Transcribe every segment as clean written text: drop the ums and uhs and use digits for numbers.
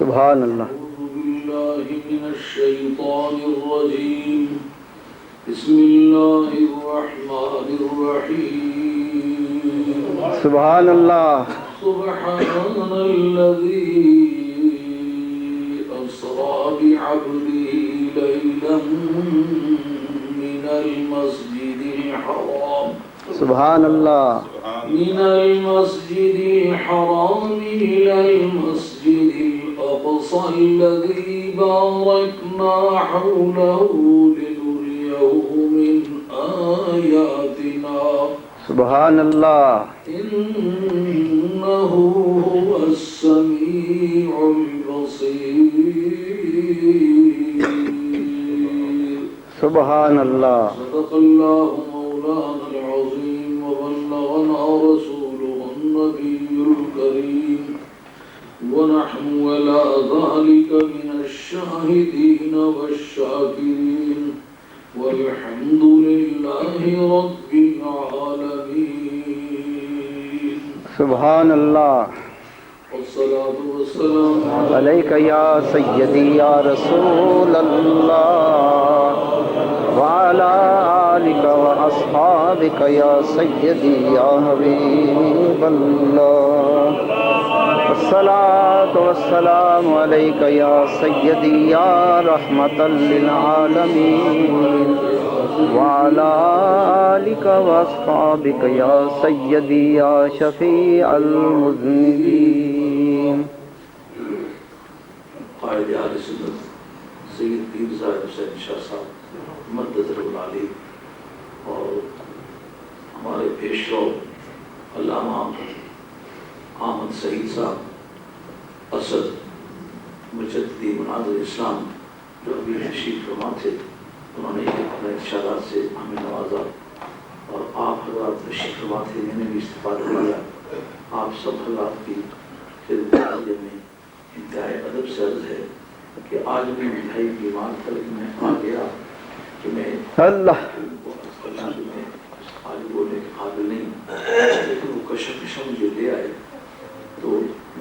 سبحان اللہ. أعوذ بالله من الشيطان الرجيم. بسم الله الرحمن الرحيم. سبحان اللہ. سبحان الذي أسرى بعبده ليلا من المسجد الحرام سبحان اللہ. من المسجد الحرام إلى المسجد الأقصى الذي باركنا حوله لنريه من آياتنا سبحان اللہ. إنه هو السميع البصير. سبحان اللہ. صدق الله مولانا العظيم وبلغنا رسوله النبي الكريم ونحن على ذلك من الشاهدين والشاكرين والحمد لله رب العالمين. سبحان اللہ. والصلاة والسلام علیک یا سیدی یا رسول اللہ وعلی آلک و اصحابک یا سیدی یا حبیب اللہ. الصلاة والسلام علیک یا سیدی یا رحمتا للعالمین وعلی آلک و اصحابک یا سیدی یا شفیع المذنبین. قائد اہل سنت سید پیر صاحب حسین شاہ صاحب مدد العالی اور ہمارے پیشرو علامہ احمد سعید صاحب اسد مجددی مناظر اسلام جو ابھی تشریف فرما تھے، انہوں نے اپنے ارشادات سے ہمیں نوازا اور آپ حضرات تشریف فرما تھے، میں نے بھی استفادہ کیا. آپ سب حضرات کی خدمت میں انتہائی ادب سے عرض ہے کہ آج بھی انتہائی بیمار تھا، لیکن میں آ گیا کہ میں اللہ آج بولنے کے قابل نہیں، لیکن وہ کشمکش مجھے لے آئے تو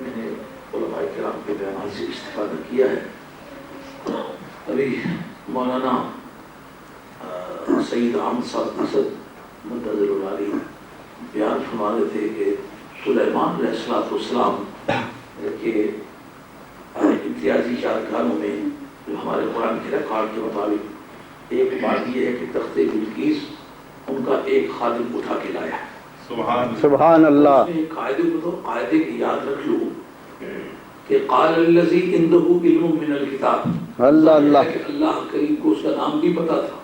میں نے علماء کرام کے بیانات سے استفادہ کیا ہے. ابھی مولانا سید احمد صاحب اسد مدد العالی بیان فرما رہے تھے کہ سلیمان علیہ السلام کے امتیازی کارکنوں میں جو ہمارے قرآن کے ریکارڈ کے مطابق ایک بات یہ ہے کہ تخت بلقیس ان کا ایک خادم اٹھا کے لایا ہے. سبحان اللہ. اس میں قاعدے کو تو قاعدے کی یاد رکھ لو کہ قال الذی عنده علم من الکتاب. اللہ اللہ. اللہ کریم کو اس کا نام بھی پتا تھا،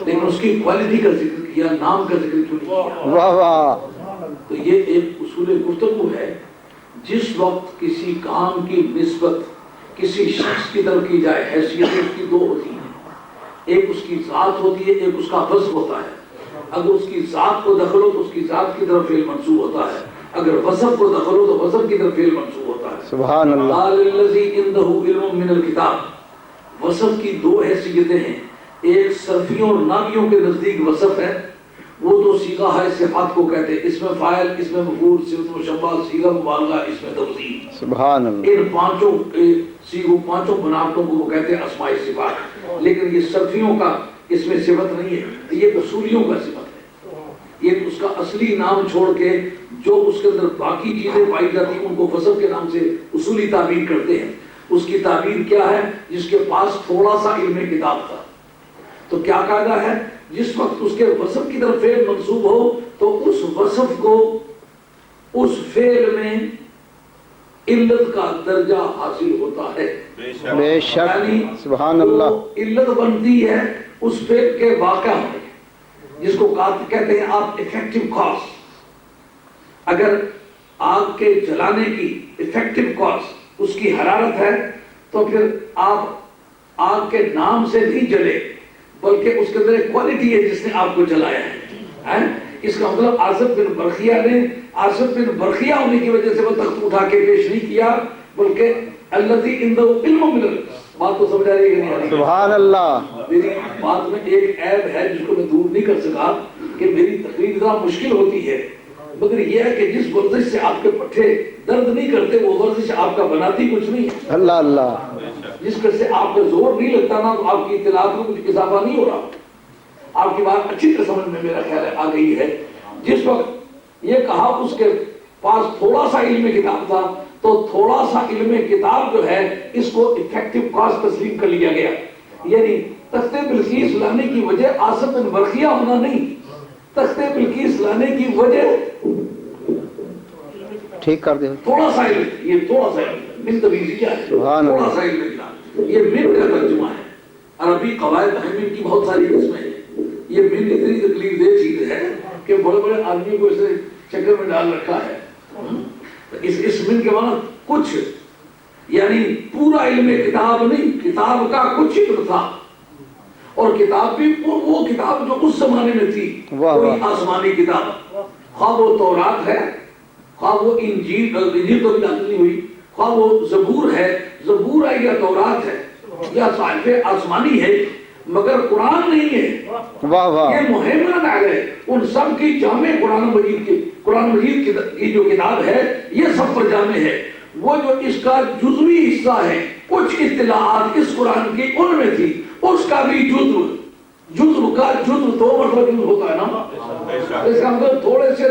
لیکن اس کی کوالٹی کا ذکر کیا، نام کا ذکر کیوں نہیں کیا؟ واہ واہ. تو یہ ایک اصول گفتگو ہے. جس وقت کسی کام کی نسبت کسی شخص کی طرف کی جائے، حیثیت اس کی دو ہوتی ہیں، ایک اس کی ذات ہوتی ہے، ایک اس کا وصف ہوتا ہے. اگر اس کی ذات کو دخل ہو تو اس کی ذات کی طرف فعل منصوب ہوتا ہے، اگر وصف کو دخل ہو تو وصف کی طرف فعل منصوب ہوتا ہے. سبحان اللہ. قال الذی عنده علم من الکتاب. وصف کی دو حیثیتیں ہیں، ایک صرفیوں اور ناویوں کے نزدیک وصف ہے، وہ تو صیغہ ہے صفات کو کہتے ہیں، اس میں فاعل، اس میں مفعول، صفت مشبہ، صیغہ مبالغہ، اس میں توصیف. سبحان اللہ. ان پانچوں صیغوں پانچوں بناوٹوں کو وہ کہتے ہیں اسماء صفات. لیکن یہ صرفیوں کا اس میں صفت نہیں ہے، یہ اصولیوں کا صفت ہے. یہ اس کا اصلی نام چھوڑ کے جو اس کے اندر باقی چیزیں پائی جاتی ہیں ان کو وصف کے نام سے اصولی تعبیر کرتے ہیں. اس کی تعبیر کیا ہے؟ جس کے پاس تھوڑا سا علم کتاب تھا. تو کیا قاعدہ ہے؟ جس وقت اس کے وصف کی طرف فعل منصوب ہو تو اس وصف کو اس فعل میں علت کا درجہ حاصل ہوتا ہے. بے شک. یعنی سبحان اللہ. علت بنتی ہے اس فعل کے واقع ہونے، جس کو کہتے ہیں آپ افیکٹو کاز. اگر آگ کے جلانے کی افیکٹو کاز اس کی حرارت ہے تو پھر آپ آگ کے نام سے نہیں جلے، بلکہ اس کے اندر ایک کوالٹی ہے جس نے آپ کو جلایا ہے. اس کا مطلب آصف بن برخیہ نے آصف بن برخیہ ہونے کی وجہ سے وہ تخت اٹھا کے پیش نہیں کیا، بلکہ الذی عنده علم من الکتاب. بات تو سمجھ آ رہی ہے کہ نہیں آ رہی؟ سبحان اللہ. میری بات میں ایک عیب ہے جس کو میں دور نہیں کر سکا کہ میری تقریر ذرا مشکل ہوتی ہے. مگر یہ ہے کہ جس ورزش سے آپ کے پٹھے درد نہیں کرتے وہ ورزش آپ کا بناتی کچھ نہیں ہے. اللہ اللہ. جس پر سے آپ کا زور نہیں لگتا نا تو آپ کی اطلاعات میں کچھ اضافہ نہیں ہو رہا. آپ کی بات اچھی طرح سمجھ میں میرا خیال ہے آ گئی ہے. جس وقت یہ کہا اس کے پاس تھوڑا سا علم کتاب تھا تو تھوڑا سا علم کتاب جو ہے اس کو افیکٹو کاز تسلیم کر لیا گیا. یعنی تخت بلقیس لانے کی وجہ آصف بن برقیہ ہونا نہیں، تخت بلقیس لانے کی وجہ ٹھیک کر دیں. تھوڑا سا علم، یہ تھوڑا سا علم من تمیزیہ ہے، تھوڑا سا علم کتاب. یہ من کا ترجمہ ہے. عربی قواعد من کی بہت ساری قسمیں ہیں. یہ من اتنی تکلیف دہ چیز ہے کہ بڑے بڑے آدمی کو اسے چکر میں ڈال رکھا ہے. اس من کے معنی کچھ، یعنی پورا علم کتاب نہیں، کتاب کا کچھ علم تھا. اور کتاب بھی وہ کتاب جو اس زمانے میں تھی، کوئی آسمانی کتاب، خواہ وہ تورات ہے، خواہ وہ انجیل تو بھی نازل نہیں ہوئی، خواہ وہ زبور ہے، زبور ہے یا تورات ہے یا صحائف آسمانی ہے، مگر قرآن نہیں ہے. واہ واہ. یہ مہیمن علیہ ان سب کی جامع قرآن مجید کی جو کتاب ہے یہ سب پر جامع ہے. وہ جو اس کا جزوی حصہ ہے، کچھ اطلاعات اس قرآن کی ان میں تھی، اس کا بھی جزو کا جزو دو مرتبہ جزو ہوتا ہے نا، اس کا مطلب تھوڑے سے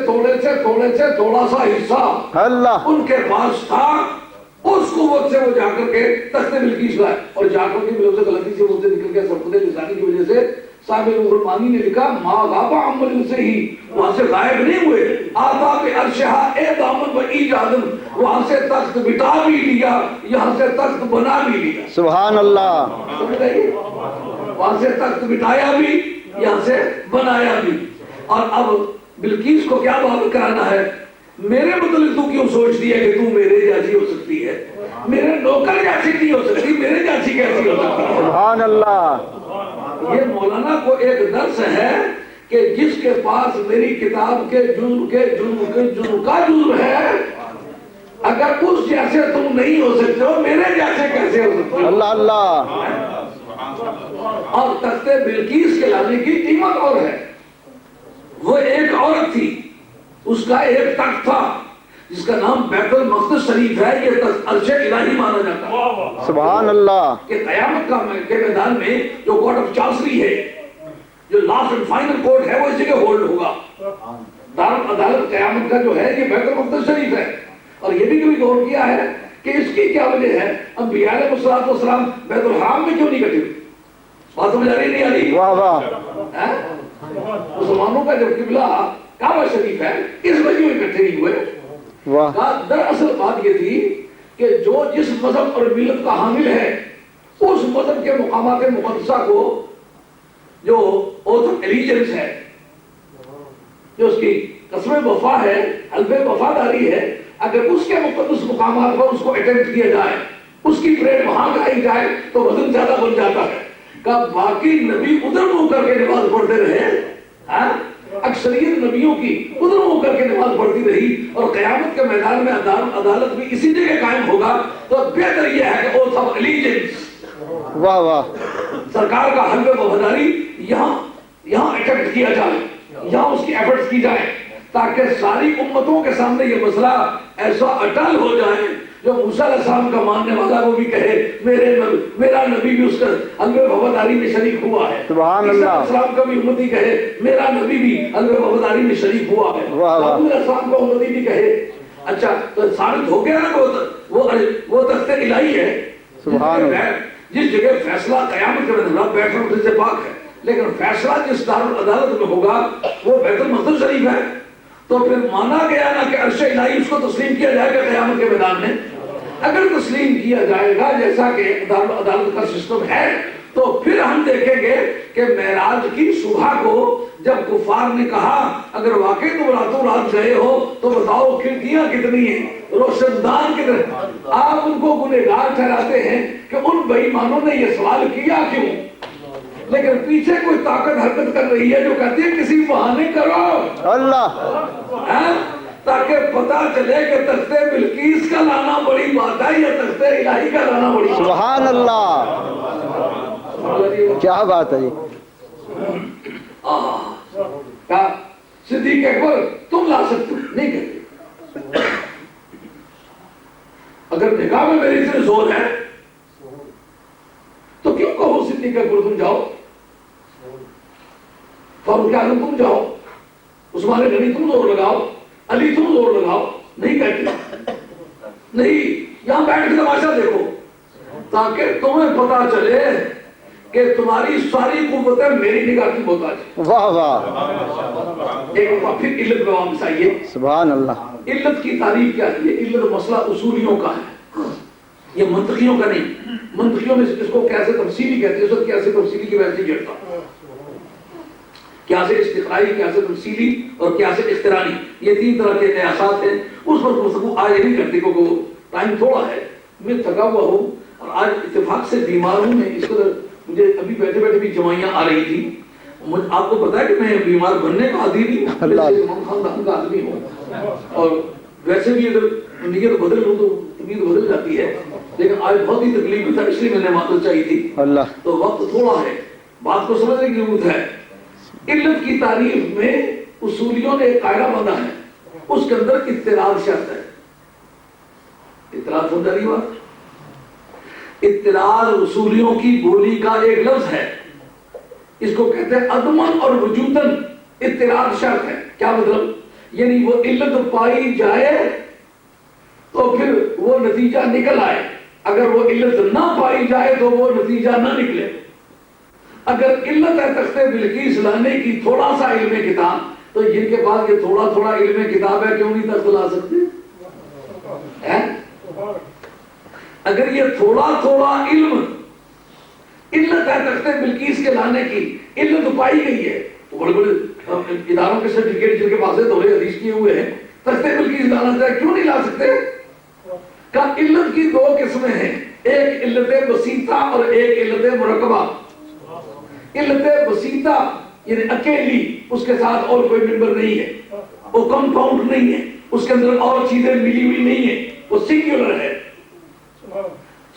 تھوڑا سا حصہ اللہ ان کے پاس تھا. اس قوت سے وہ جا کر کے تخت بلقیس لائے اور جا کر کے ملوز غلطی سے وہ سے نکل گیا سرپد لسانی کی وجہ سے. صاحب الرحمانی نے لکھا ما غاب عمل سے ہی وہاں سے غائب نہیں ہوئے. آتا پہ عرشہا اے دامن و ایجادن، وہاں سے تخت بٹا بھی لیا، یہاں سے تخت بنا بھی لیا. سبحان اللہ. وہاں سے تخت بٹایا بھی، یہاں سے بنایا بھی. اور اب بلقیس کو کیا بات کرانا ہے؟ میرے متعلق تو کیوں سوچتی ہے کہ تو میرے جیسی ہو سکتی ہے؟ میرے نوکر جیسی نہیں ہو سکتی، میرے جیسی کیسی ہو سکتی ہے؟ سبحان اللہ. یہ مولانا کو ایک درس ہے کہ جس کے پاس میری کتاب کے جزو کا جزو ہے، اگر اس جیسے تم نہیں ہو سکتے ہو میرے جیسے کیسے ہو سکتے ہو؟ اللہ اللہ. اور تخت بلقیس کے لانے کی قیمت اور ہے. وہ ایک عورت تھی، اس کا ایک تخت تھا جس کا نام بیت المقدس شریف ہے. یہ تخت عرش الہی مانا جاتا ہے. سبحان اللہ. کہ قیامت کے میدان میں جو کورٹ آف چانسری ہے، جو لاسٹ اینڈ فائنل کورٹ ہے، وہ اس جگہ ہولڈ ہوگا. دار عدالت قیامت کا جو ہے یہ بیت المقدس شریف ہے. اور یہ بھی کبھی غور کیا ہے کہ اس کی کیا وجہ ہے؟ انبیاء علیہ السلام بیت الحرام میں کیوں نہیں کٹے؟ بات سمجھ آ رہی نہیں آ رہی؟ واہ واہ. مسلمانوں کا جب قبلہ کعبہ شریف ہے، اس وجہ میں اکٹھے نہیں ہوئے. دراصل بات یہ تھی کہ جو جس مذہب اور ملت کا حامل ہے اس مذہب کے مقامات مقدسہ کو، جو اوتھ آف ایلیجنس ہے، جو اس کی قسم وفا ہے، حلف وفاداری ہے، اگر اس کے مقدس مقامات پر اس کو اٹیمپٹ کیا جائے، اس کی پریڈ وہاں گائی جائے تو وزن زیادہ بن جاتا ہے. کہ باقی نبی ادھر منہ کر کے نماز پڑھتے رہے، اکثریت نبیوں کی ادھر منہ کر کے نماز پڑھتی رہی، اور قیامت کے میدان میں عدالت بھی اسی جگہ قائم ہوگا. تو بہتر یہ ہے کہ اوتھ آف ایلیجنس، واہ واہ، سرکار کا حلف وفاداری یہاں اٹیمپٹ کیا جائے، یہاں اس کی ایفرٹس کی جائے، تاکہ ساری امتوں کے سامنے یہ مسئلہ ایسا اٹل ہو جائے جو موسیٰ علیہ السلام کا ماننے والا وہ بھی کہے میرا نبی بھی اس کا حلف وفاداری میں شریک ہوا ہے. سبحان اللہ. عیسیٰ علیہ السلام کا بھی امتی کہے میرا نبی بھی حلف وفاداری میں شریک ہوا ہے. ابو علیہ السلام کا امتی بھی کہے. اچھا تو ثابت ہو گیا نا کہ وہ تخت الہی ہے. سبحان اللہ. جس جگہ فیصلہ قیامت کے دن رب بیٹھنا اس سے پاک ہے، لیکن فیصلہ جس دارالعدالت میں ہوگا وہ بیت المقدس شریف ہے. تو پھر مانا گیا نا کہ عرش الہی اس کو تسلیم کیا جائے گا قیامت کے میدان میں. اگر تسلیم کیا جائے گا جیسا کہ عدالت کا سسٹم ہے، تو پھر ہم دیکھیں گے کہ معراج کی صبح کو جب کفار نے کہا اگر واقعی تم راتوں رات گئے ہو تو بتاؤ کھڑکیاں کتنی ہیں، روشن دان کتنے، آپ ان کو گنہگار ٹھہراتے ہیں کہ ان بے ایمانوں نے یہ سوال کیا کیوں. لیکن پیچھے کوئی طاقت حرکت کر رہی ہے جو کہتی ہے کسی بہانے کرو اللہ، تاکہ پتا چلے کہ تخت بلقیس کا لانا بڑی بات ہے یا تخت الہی کا لانا بڑی بات ہے. سبحان اللہ، کیا بات ہے. صدیق اکبر تم لا سکتے نکاح میں میری اتنی زور ہے تو کیوں کہو صدیق اکبر تم جاؤ، فاروق اعظم تم جاؤ، عثمان غنی تم زور لگاؤ، علی تم زور لگاؤ؟ نہیں کہتے، نہیں، یہاں بیٹھ کے تماشا دیکھو تاکہ تمہیں پتا چلے کہ تمہاری ساری قوتیں میری نگاہ کی محتاج ہیں۔ واہ واہ، ایک بار پھر علت میں واپس آئیے۔ سبحان اللہ۔ علت کی تعریف کیا ہے؟ یہ علت مسئلہ اصولیوں کا ہے، یہ منطقیوں کا نہیں۔ منطقیوں میں اس کو کیسے تفصیلی کہتے ہیں، اس کو کیسے تفصیلی کی ویسے جڑتا، کیسے استقرائی، کیسے تفصیلی اور کیسے اختراعی، یہ تین طرح کے قیاسات ہیں۔ اس پر گفتگو آج نہیں کرتے کیونکہ ٹائم تھوڑا ہے، میں تھکا ہوا ہوں اور آج اتفاق سے بیمار ہوں میں، اس قدر مجھے ابھی بیٹھے بیٹھے بھی جوائیاں آ رہی تھی۔ آپ کو پتا ہے کہ میں بیمار بننے کا عادی نہیں ہوں، میں خاندان کا آدمی ہوں، اور ویسے بھی اگر نیت بدل لوں تو امید بدل جاتی ہے، لیکن آج بہت ہی تکلیف تھا، اس لیے میں نے معذرت چاہیے تھی۔ اللہ، تو وقت تھوڑا ہے، بات کو سمجھنے کی ضرورت ہے۔ علت کی تعریف میں اصولیوں نے ایک قاعدہ باندھا ہے، اس کے اندر اطلاع شرط ہے۔ اطلاع سمجھا رہی بات؟ اطلاع اصولیوں کی بولی کا ایک لفظ ہے، اس کو کہتے ہیں عدمن اور وجودن اطلاع شرط ہے۔ کیا مطلب؟ یعنی وہ علت پائی جائے تو پھر وہ نتیجہ نکل آئے، اگر وہ علت نہ پائی جائے تو وہ نتیجہ نہ نکلے۔ اگر علت ہے تخت بلقیس لانے کی تھوڑا سا علم کتاب، تو جن کے پاس یہ تھوڑا تھوڑا علم کتاب ہے کیوں نہیں تخت لا سکتے؟ اگر یہ تھوڑا تھوڑا علم علت ہے تخت بلقیس کے لانے کی، علت پائی گئی ہے، تو بڑے بڑے اداروں کے سرٹیفکیٹ جن کے پاس ہے دوہرے حدیث کیے ہوئے ہیں، تخت بلقیس لانا چاہے کیوں نہیں لا سکتے؟ کہ علت کی دو قسمیں ہیں، ایک علت بسیطہ اور ایک علت مرکبہ۔ علت بسیطہ یعنی اکیلی، اس کے ساتھ اور کوئی ممبر نہیں ہے، وہ کمپاؤنڈ نہیں ہے، اس کے اندر اور چیزیں ملی ہوئی نہیں ہیں، وہ سنگولر ہے۔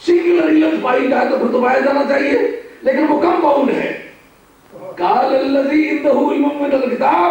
سنگولر علت پائی جائے تو پھر تو پایا جانا چاہیے، لیکن وہ کمپاؤنڈ ہے۔ قال الذی عنده علم من الکتاب،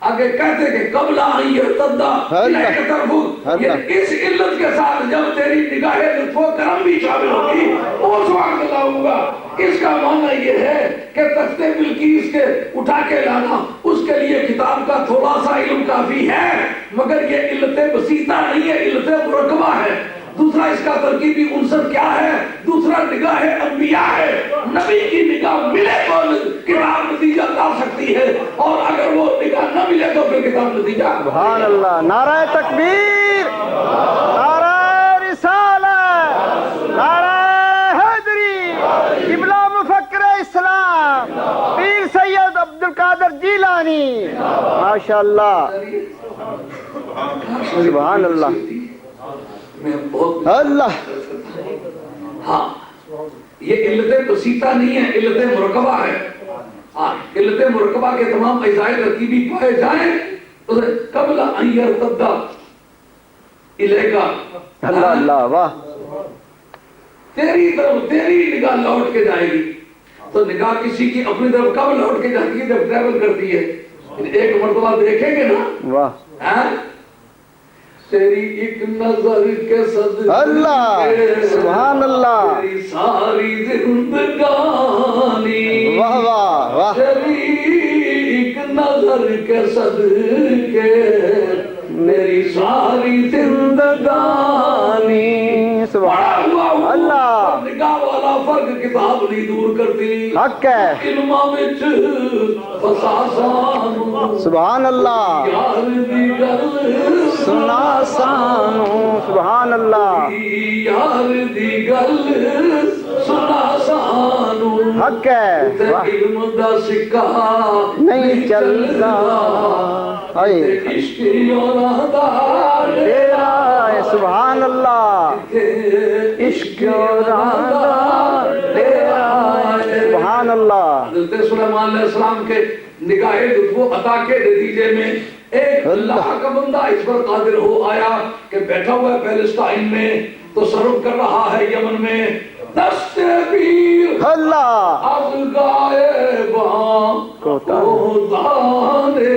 آگے کہتے کہ قبل ان یرتد الیک طرفک، یعنی اس علت کے ساتھ جب تیری نگاہ لطف و کرم بھی شامل ہوگی اس وقت لاؤں گا۔ اس کا معنی یہ ہے کہ تخت بلقیس کے اٹھا کے لانا اس کے لیے کتاب کا تھوڑا سا علم کافی ہے، مگر یہ علت بسیطہ نہیں ہے، علت مرکبہ ہے۔ دوسرا اس کا ترکیبی عنصر کیا ہے؟ دوسرا نگاہ انبیاء ہے، نبی کی نگاہ ملے تو کتاب نتیجہ لا سکتی ہے، اور اگر وہ نگاہ نہ ملے تو پھر کتاب نتیجہ۔ سبحان اللہ، نعرہ تکبیر، نعرہ رسالت، نعرہ حیدری، قبلہ مفکر اسلام پیر سید عبدالقادر جیلانی، ماشاءاللہ، سبحان اللہ، اللہ۔ ہاں، یہ علت بسیطہ نہیں ہے، علت مرکبہ ہے۔ ہاں، علت مرکبہ کے تمام اجزاء ترکیبی پائے جائیں تو قبل ان یرتد الیک، اللہ اللہ، واہ، تیری طرف تیری نگاہ لوٹ کے جائے گی۔ تو نگاہ کسی کی اپنی طرف کب لوٹ کے جاتی ہے؟ جب ٹریول کرتی ہے۔ ایک مرتبہ دیکھیں گے نا، واہ، تیری ایک نظر کے صدقے، اللہ، سبحان اللہ، تیری ساری زندگانی، واہ واہ واہ، تیری ایک نظر کے صدقے میری ساری زندگانی، سبحان اللہ، نگاہ والا فرق کتاب نہیں دور کرتی، حق ہے، علماء وچ فساسان، سبحان اللہ، یار دی گل سنا سانو، سبحان اللہ، یار دی گل سنا سانو، حق ہے، واہ، علم دا سکہ نہیں چلتا، اے عشق یاراں دا تیرا ہے، سبحان اللہ، عشق یاراں دا تیرا ہے، سبحان اللہ۔ حضرت سلیمان علیہ السلام کے نگاہ لطف و عطا کے نتیجے میں ایک اللہ کا بندہ اس پر قادر ہو آیا کہ بیٹھا ہوا ہے پیلسٹائن میں، تو سرف کر رہا ہے یمن میں، دست پیر اللہ از غائباں کو دانے،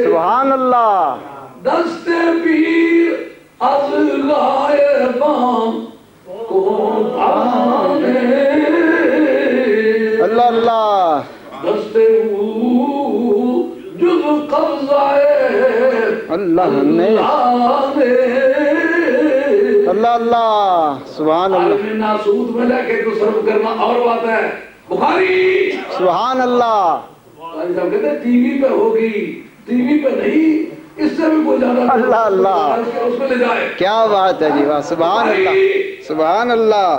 سبحان اللہ، دست پیر از غائباں اللہ نے اللہ اللہ سبحان اللہ عالم ناسود میں لے کے تصرف کرنا اور بات ہے. بخاری سبحان اللہ بخاری صاحب کہتے ہیں ٹی وی پہ ہوگی، ٹی وی پہ نہیں، اس سے بھی کوئی زیادہ اللہ اللہ اس میں لے جائے. کیا بات ہے جی، واہ سبحان اللہ سبحان اللہ.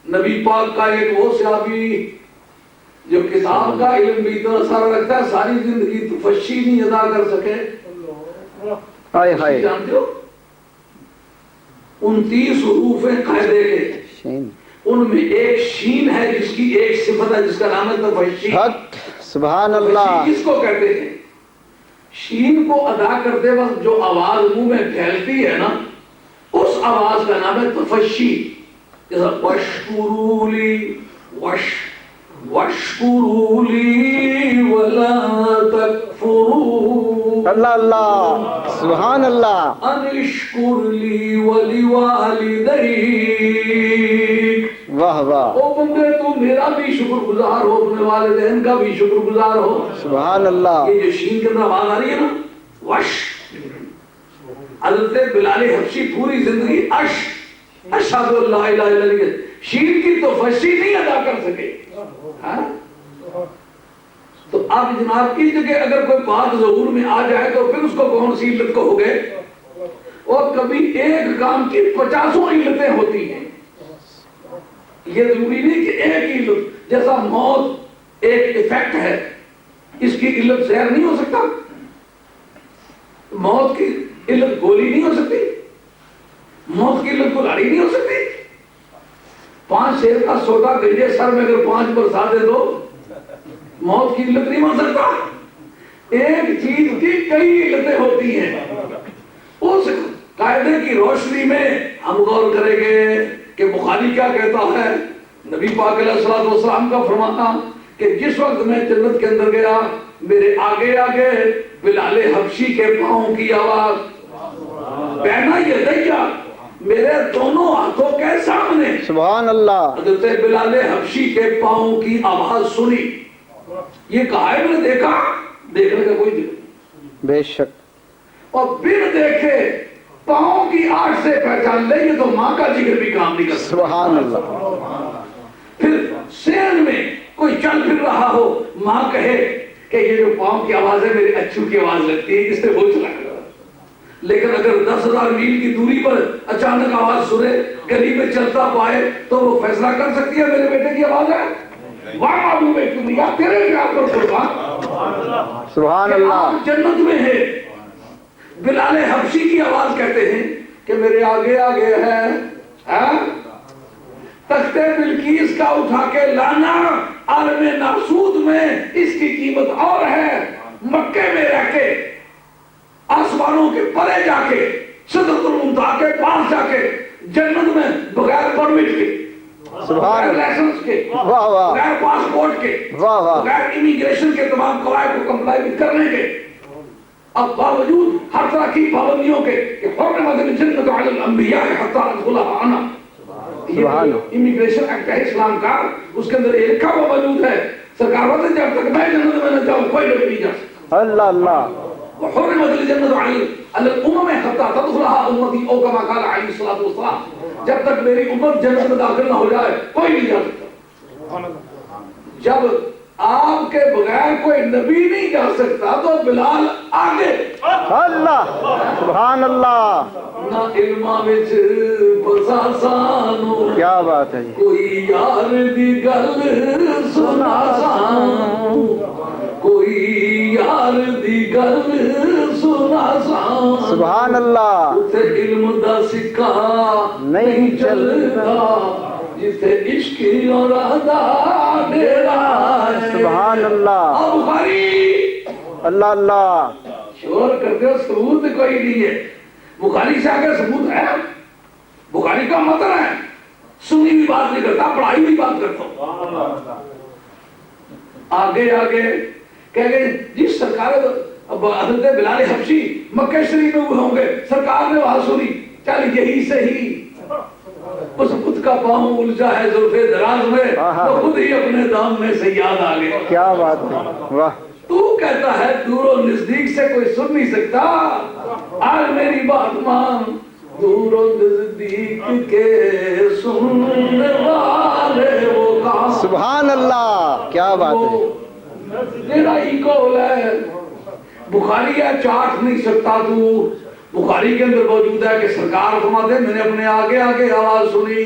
نبی پاک کا ایک وہ صحابی جو کتاب کا علم بھی اتنا سارا رکھتا ہے، ساری زندگی تفشی نہیں ادا کر سکے. ہائے ہائے جانتے ہو 29 حروف ہیں قاعدے کے، شین ان میں ایک شین ہے جس کی ایک صفت ہے جس کا نام ہے تفشی. حق سبحان اللہ. تفشی کس کو کہتے ہیں؟ شین کو ادا کرتے وقت جو آواز منہ میں پھیلتی ہے نا، اس آواز کا نام ہے تفشی. جیسا وشکرولی وشکرولی ولا تکفرون، اللہ اللہ سبحان اللہ. انشکر لی ولوالدیک. واہ واہ او بندے تو میرا بھی شکر گزار ہو، اپنے والدین کا بھی شکر گزار ہو. سبحان اللہ. یہ جو شین کے اندر آواز آ رہی ہے نا، وش. حضرت بلال حبشی پوری زندگی اشہد ان لا الہ الا اللہ، شین کی تو فشی نہیں ادا کر سکے. ہاں؟ تو اب جناب کی جگہ اگر کوئی بات ظہور میں آ جائے تو پھر اس کو کون سی علت کو ہو گئے؟ اور کبھی ایک کام کی 50 علتیں ہوتی ہیں. یہ ضروری نہیں کہ ایک ہی علت، جیسا موت ایک ایفیکٹ ہے، اس کی علت زہر نہیں ہو سکتا. موت کی علت گولی نہیں ہو سکتی، موت کی علت کلاڑی نہیں ہو سکتی. 5 شیر کا سودا گنجے سر میں اگر 5 برسا دے دو موت کی علت نہیں بن سکتا. ایک چیز کی کئی علتیں ہوتی ہیں. اس قاعدے کی روشنی میں ہم غور کریں گے کہ بخاری کیا کہتا ہے. نبی پاک علیہ الصلوۃ والسلام کا فرمانا کہ جس وقت میں جنت کے اندر گیا، میرے آگے آگے بلال حبشی کے پاؤں کی آواز، بینا یدیہ، میرے دونوں ہاتھوں کے سامنے سبحان اللہ. حضرت بلال حبشی کے پاؤں کی آواز سنی. یہ کہا ہے میں نے دیکھا، دیکھنے کا کوئی دل بے شک. اور بن دیکھے پاؤں کی آٹھ سے پہچان لے، یہ تو ماں کا جگر بھی کام نہیں کر سکتا. سبحان اللہ. پھر سین میں کوئی چل پھر رہا ہو، ماں کہے کہ یہ جو پاؤں کی آواز ہے میرے اچھو کی آواز لگتی ہے، اس سے وہ چلا گیا. لیکن اگر 10,000 میل کی دوری پر اچانک آواز سنے، گلی میں چلتا پائے، تو وہ فیصلہ کر سکتی ہے میرے بیٹے کی آواز ہے. واہ ابو بیٹے دیا تیرے پیار پر قربان. سبحان اللہ. آپ جنت میں ہے. بلال حبشی کی آواز کہتے ہیں کہ میرے آگے آگے ہے تخت بلقیس کا اٹھا کے لانا، عالم ناسود میں اس کی قیمت اور ہے. مکے میں رہ کے، آسمانوں کے پرے جا کے، سدرۃ المنتہا کے پاس جا کے، جنت میں بغیر پرمٹ کے، سبحان بغیر اللہ. لائسنس کے، واہ واہ بغیر پاسپورٹ کے، واہ واہ. بغیر امیگریشن کے تمام قواعد کو کمپلائی کرنے کے، اب باوجود ہر طرح کی پابندیوں کے کہ حرمت الجنۃ علی الانبیاء حتی ادخلها انا. یہ امیگریشن ایکٹ ہے اسلام کا، اس کے اندر ایک لکھا ہوا موجود ہے، سرکار ہوتے جب تک میں جنت میں نہ جاؤں کوئی نبی نہیں جا سکتا. اللہ اللہ. وحرمت الجنۃ علی الامم حتی تدخلها امتی او کما قال علیہ الصلوۃ والسلام. جب تک میری امت جنت میں داخل نہ ہو جائے کوئی نہیں جا سکتا. جب آپ کے بغیر کوئی نبی نہیں جا سکتا تو بلال آگے. اللہ سبحان اللہ. نہ علماء وچ بسا سانو، کیا بات ہے جی. کوئی یار دی گل سنا سانو، کوئی یار دی گل سنا سانو. سبحان اللہ. تے علم دا سکہ نہیں چلتا، جتے عشق اور ادا ڈیرا ہے. سبحان اللہ. اور بخاری اللہ اللہ. شور کرتے ہو ثبوت کوئی نہیں ہے. بخاری سے آگے ثبوت ہے. بخاری کا متن ہے، سنی بھی بات نہیں کرتا، پڑھائی بھی بات کرتا ہوں. آگے آگے کہہ گئے جی سرکار حضرت بلال حبشی مکہ شریف میں ہوئے ہوں گے، سرکار نے وہاں سنی، چل یہی صحیح. اس خود کا پاؤں الجھا ہے زلف دراز میں، وہ خود ہی اپنے دام میں سے یاد آ گئے. کیا بات ہے. واہ تو کہتا ہے دور و نزدیک سے کوئی سن نہیں سکتا. آج میری بات مان, دور و نزدیک کے سننے والے وہ کہاں. سبحان اللہ, کیا بات ہے. تیرا ہی قول ہے. بخاری ہے, چاٹ نہیں سکتا تو. بخاری کے اندر موجود ہے کہ سرکار فرماتے ہیں میں نے اپنے آگے آگے آواز سنی.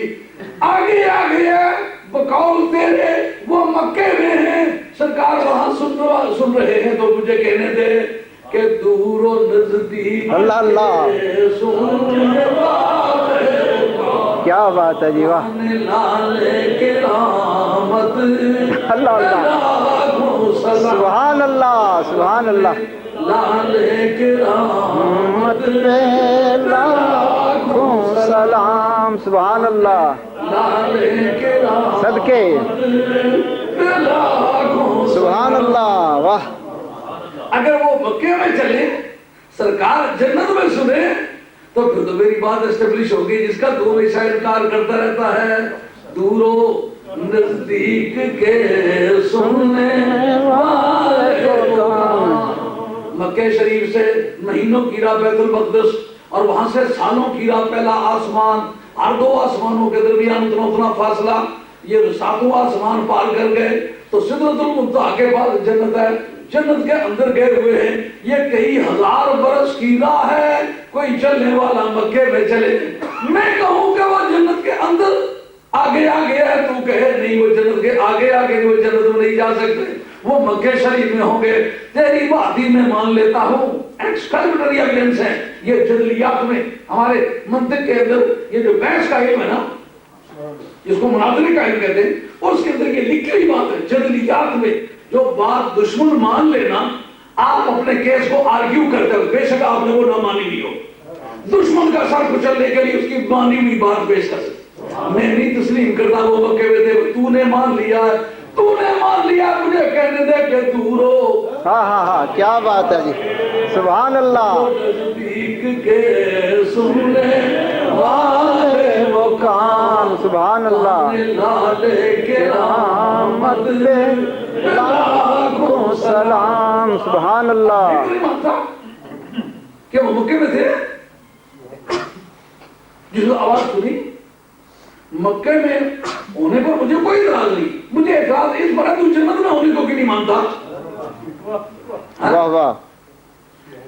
آگے آگے ہے بقول تیرے, وہ مکے میں ہیں, سرکار وہاں سن رہے ہیں, تو مجھے کہنے دے کہ دور و نزدیک اللہ اللہ, سننے والے کیا بات ہے جی, واہ. لالے کے رحمت اللہ اللہ, سبحان اللہ سبحان اللہ. لالے کے رحمت پہ لاکھوں سلام. سبحان اللہ, لالے کے رحمت صدقے. لاکھوں سبحان اللہ, واہ. اگر وہ مکے میں چلے, سرکار جنت میں سنے, تو پھر تو میری بات اسٹیبلش ہوگی. جس کا تو ہمیشہ انکار کرتا رہتا ہے, دور و نزدیک کے سننے والے. مکہ شریف سے مہینوں کی راہ بیت المقدس, اور وہاں سے سالوں کی راہ پہلا آسمان, ہر دو آسمانوں کے درمیان اتنا فاصلہ. یہ ساتوں آسمان پار کر گئے تو سدرۃ المنتہا کے بعد جنت ہے. جنت کے اندر گئے ہوئے ہیں. یہ کئی ہزار برس کی راہ ہے. کوئی چلنے والا مکے میں چلے, میں کہوں کہ وہ جنت کے اندر آگے آگے ہے, تو کہے نہیں وہ جنت کے آگے آگے, وہ جنت میں نہیں جا سکتے, وہ مکہ شریف میں ہوں گے. تیری بات ہی میں مان لیتا ہوں. ایکسپیریمنٹری ایویڈنس ہے یہ جدلیات میں, ہمارے منطق کے اندر. یہ جو بحث کا علم ہے نا, جس کو مناظرے کا علم کہتے ہیں, اس کے اندر یہ لکھی ہوئی بات ہے. جدلیات میں جو بات دشمن مان لینا, آپ اپنے کیس کو آرگیو کرتے ہو, بے شک آپ نے وہ نہ مانی بھی ہو, دشمن کا سر کچلنے کے لیے اس کی مانی ہوئی بات پیش کر سکتے. میں نہیں تسلیم کرتا وہ مکے میں تھے, تو نے مان لیا, تو نے مان لیا, مجھے کہنے دے کہ دور ہو. ہاں ہاں ہاں, کیا بات ہے جی, سبحان اللہ. نزدیک کے سننے والے وہ کام, سبحان اللہ. لالے کے رحمت لاکھوں سلام. سبحان اللہ. کہ وہ مکے میں تھے, جس کو آواز سنی مکے میں ہونے پر مجھے کوئی اعتراض نہیں. مجھے اعتراض اس پر ہے تو جنت میں ہونے کو کیوں نہیں مانتا. واہ واہ,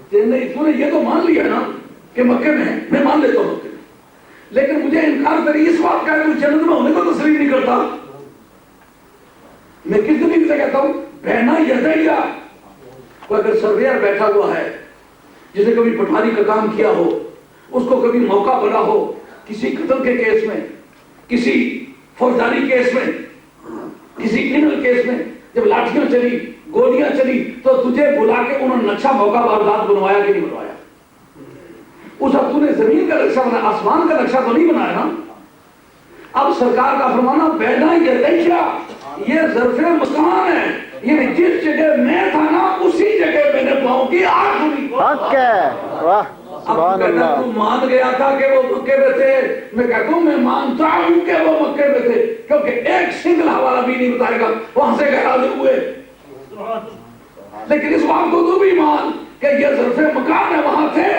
تو نے یہ تو مان لیا نا کہ مکے میں ہے, میں مان لیتا ہوں مکے میں, لیکن مجھے انکار کری اس بات کا ہے تو جنت میں ہونے کو تسلیم نہیں کرتا. میں کس طریقے سے کہتا ہوں, بہنا یدیا. کوئی اگر سرویئر بیٹھا ہوا ہے جس نے کبھی پٹواری کا کام کیا ہو, اس کو کبھی موقع بنا ہو کسی قتل کے کیس میں, کسی فوجداری کیس میں, کسی کرمنل کیس میں, جب لاٹھیاں چلی, گولیاں چلی, تو تجھے بلا کے انہوں نے نقشہ موقع واردات بنوایا کہ نہیں بنوایا. اس وقت تو نے زمین کا نقشہ بنایا, آسمان کا نقشہ تو نہیں بنایا نا. اب سرکار کا فرمانا بینا یدیا, یہ ظرف مکان ہے, یعنی جس جگہ میں تھا نا اسی جگہ میں نے پاؤں کی آنکھ ہوئی. حق ہے, واہ. سبحان اللہ. تو مان گیا تھا کہ وہ مکے میں تھے, میں کہتا ہوں میں مانتا ہوں کہ وہ مکے میں تھے, کیونکہ ایک سنگل حوالہ بھی نہیں بتائے گا وہاں سے غیر حاضر ہوئے. لیکن اس بات کو تو بھی مان کہ یہ ظرف مکان ہے, وہاں تھے.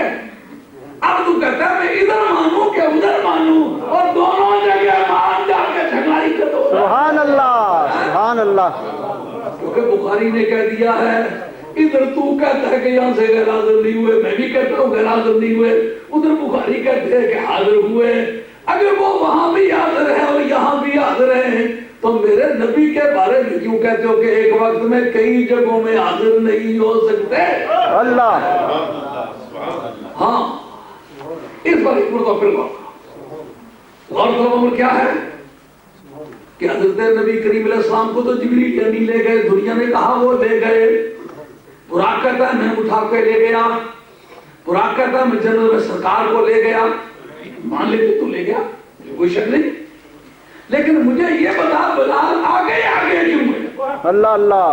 اب تو کہتا ہے میں ادھر مانوں کہ ادھر مانوں, اور دونوں جگہ مان جا کے جھگڑائی کر دو. سبحان اللہ سبحان اللہ. کیونکہ بخاری نے کہہ دیا ہے, ادھر تو کہتا ہے کہ یہاں سے غیر حاضر نہیں ہوئے, میں بھی کہتا ہوں غیر حاضر نہیں ہوئے, ادھر بخاری کہتے ہیں کہ حاضر ہوئے. اگر وہ وہاں بھی حاضر ہیں اور یہاں بھی حاضر ہیں, تو میرے نبی کے بارے میں کیوں کہتے ہو کہ ایک وقت میں کئی جگہوں میں حاضر نہیں ہو سکتے. اللہ. ہاں, اس پر حکمت و پھر غور کرو کیا ہے کہ حضرت نبی کریم علیہ السلام کو تو جبریل یعنی لے گئے, دنیا نے کہا وہ لے گئے. براق کہتا ہے میں اٹھا کے لے گیا, براق کہتا ہے میں جنرل میں سرکار کو لے گیا. مان لیتے تو لے گیا, کوئی شک نہیں, لیکن مجھے یہ بتا بلال آگے آگے کیوں ہے. اللہ اللہ.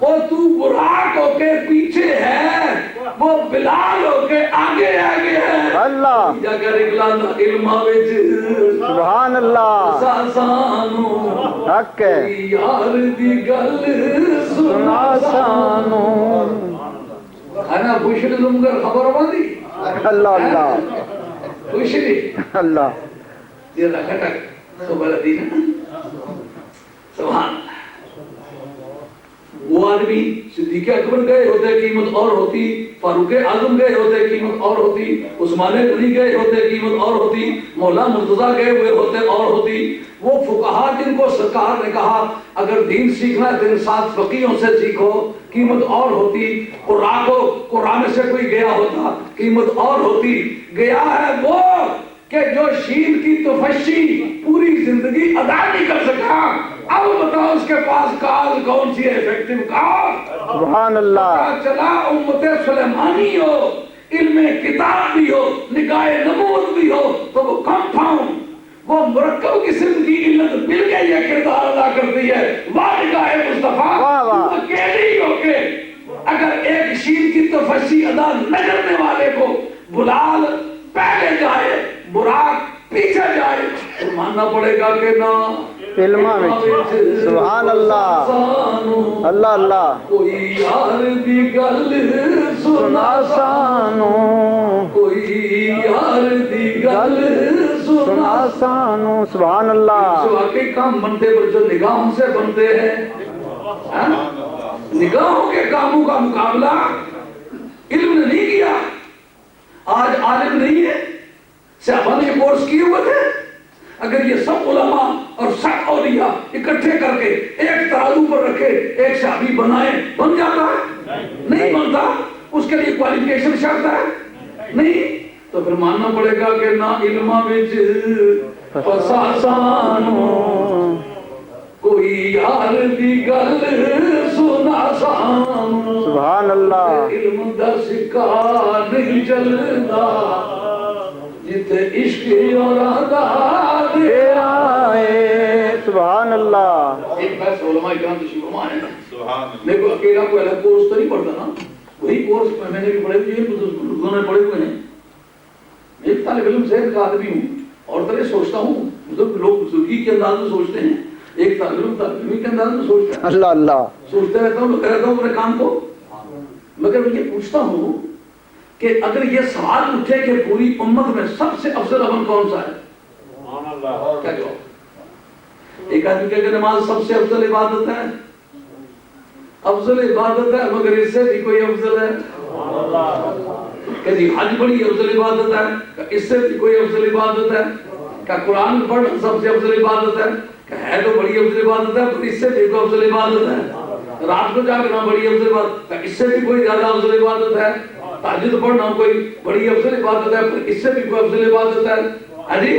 وہ تو براق ہو کے پیچھے ہے, وہ بلال ہو کے آگے آگے ہے. اللہ. جگر اگلانا علمہ وچ سبحان اللہ. ساسانو حق ہے. یار دی گل سنا فرمایا خوشی تم کر خبر بندی اللہ اللہ خوشی اللہ یہ رکھا تو بلدی نا سبحان وہ آدمی صدیق اکبر گئے ہوتے قیمت اور ہوتی، فاروق اعظم گئے ہوتے قیمت اور ہوتی، عثمان غنی گئے ہوتے قیمت اور ہوتی، مولا مرتضیٰ گئے ہوئے ہوتے اور ہوتی۔ وہ فقہا جن کو سرکار نے کہا اگر دین سیکھنا ہے تو ان 7 فقیہوں سے سیکھو، قیمت اور ہوتی۔ قرآن کو قرآن سے کوئی گیا ہوتا قیمت اور ہوتی۔ گیا ہے وہ کہ جو شین کی تفشی پوری زندگی ادا نہیں کر سکا، اب بتاؤ اس کے پاس کال کون سی ہے ایفیکٹو کال؟ سبحان اللہ چلا امت سلیمانی ہو، علم کتاب بھی ہو، نگاہ نبوت بھی ہو، تو وہ کمپاؤنڈ وہ مرکب قسم کی علت مل کے یہ کردار ادا کرتی ہے۔ واہ نگاہ مصطفیٰ تو اکیلی ہو کے اگر ایک شین کی تفشی ادا نہ کرنے والے کو بلال پہلے جائے براق پیچھے جائے تو ماننا پڑے گا کہ نہ علماء وچ سبحان اللہ اللہ اللہ کوئی یار دی گل سنا سانو کوئی یار دی گل سنا سانو سبحان اللہ واقعی کام بنتے پر جو نگاہوں سے بنتے ہیں، نگاہوں کے کاموں کا مقابلہ علم نے نہیں کیا۔ آج عالم نہیں ہے، صحابہ نے کورس کیے ہوئے تھے، اگر یہ سب علماء اور سب اولیاء اکٹھے کر کے ایک ترازو پر رکھے ایک صحابی بنائے بن جاتا ہے؟ نہیں بنتا۔ اس کے لیے کوالیفیکیشن شرط ہے نہیں، تو پھر ماننا پڑے گا کہ نہ علم وچ فساسانو کوئی یار دی گل سنا سانو سبحان اللہ علم دا سکہ نہیں چلدا جتے عشق اور دا تیرا ہے سبحان اللہ۔ ایک بس علماء اکرام تشریف فرما ہے، میں کو اکیلا کوئی الگ کورس تو نہیں پڑھتا نا، وہی کورس میں نے بھی پڑھے ہوئے ہیں، بزرگوں نے پڑھے ہوئے ہیں۔ ایک طالب علم صحت کا آدمی ہوں اور طرح سوچتا ہوں، بزرگ لوگ بزرگی کے انداز میں سوچتے ہیں، ایک طالب علم کے انداز میں سوچتا ہے، اللہ اللہ سوچتے رہتا ہوں اپنے کام کو، مگر میں یہ پوچھتا ہوں کہ اگر یہ سوال اٹھے کہ پوری امت میں سب سے افضل عمل کون سا ہے، کیا جواب؟ ایک آدمی کہے کہ نماز سب سے افضل عبادت ہے، افضل عبادت ہے مگر اس سے بھی کوئی افضل ہے، کہ جی حج بڑی افضل عبادت ہے، کہ اس سے بھی کوئی افضل عبادت ہے، کہ قرآن پڑھنا سب سے افضل عبادت ہے، کہ ہے تو بڑی افضل عبادت ہے پر اس سے بھی کوئی افضل عبادت ہے، رات کو جاگنا بڑی افضل عبادت، کہ اس سے بھی کوئی زیادہ افضل عبادت ہے، تہجد پڑھنا کوئی بڑی افضل عبادت ہے پر اس سے بھی کوئی افضل عبادت ہے، ہاں جی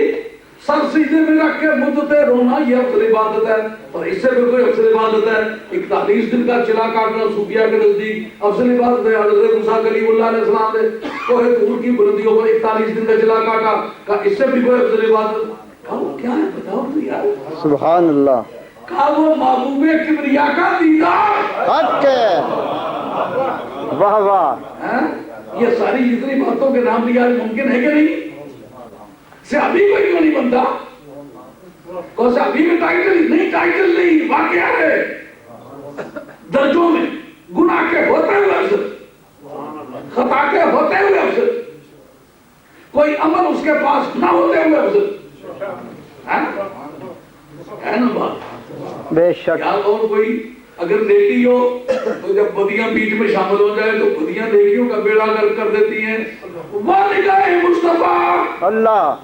سر سجدے میں رکھ کے مدتے رونا یہ افضل عبادت ہے اور اس سے بھی کوئی افضل عبادت ہے۔ 41 دن کا چلا کاٹنا صوفیہ کے نزدیک افضل عبادت ہے۔ حضرت موسیٰ کلیم اللہ علیہ السلام نے کوہ طور کی بلندیوں پر 41 دن کا چلا کاٹا، کہا اس سے بھی کوئی افضل عبادت، کہا وہ کیا ہے بتاؤ تو یار، سبحان اللہ کہا وہ محبوب کبریا کا دیدار حق ہے واہ واہ۔ یہ ساری جتنی باتوں کے نام لیا ممکن ہے کہ نہیں؟ صحابی کو کیوں نہیں بنتا؟ کون صحابی میں ٹائٹل نہیں، ٹائٹل نہیں، واقعہ ہے درجوں میں، گناہ کے ہوتے ہوئے افضل، خطا کے ہوتے ہوئے افضل، کوئی عمل اس کے پاس نہ ہوتے ہوئے افضل ہے نا بات؟ بے شک یا اور کوئی اگر نیکی ہو تو جب بدیاں بیچ میں شامل ہو جائے تو بدیاں نیکیوں کا بیڑا گرک کر دیتی ہیں۔ والدہ مصطفیٰ اللہ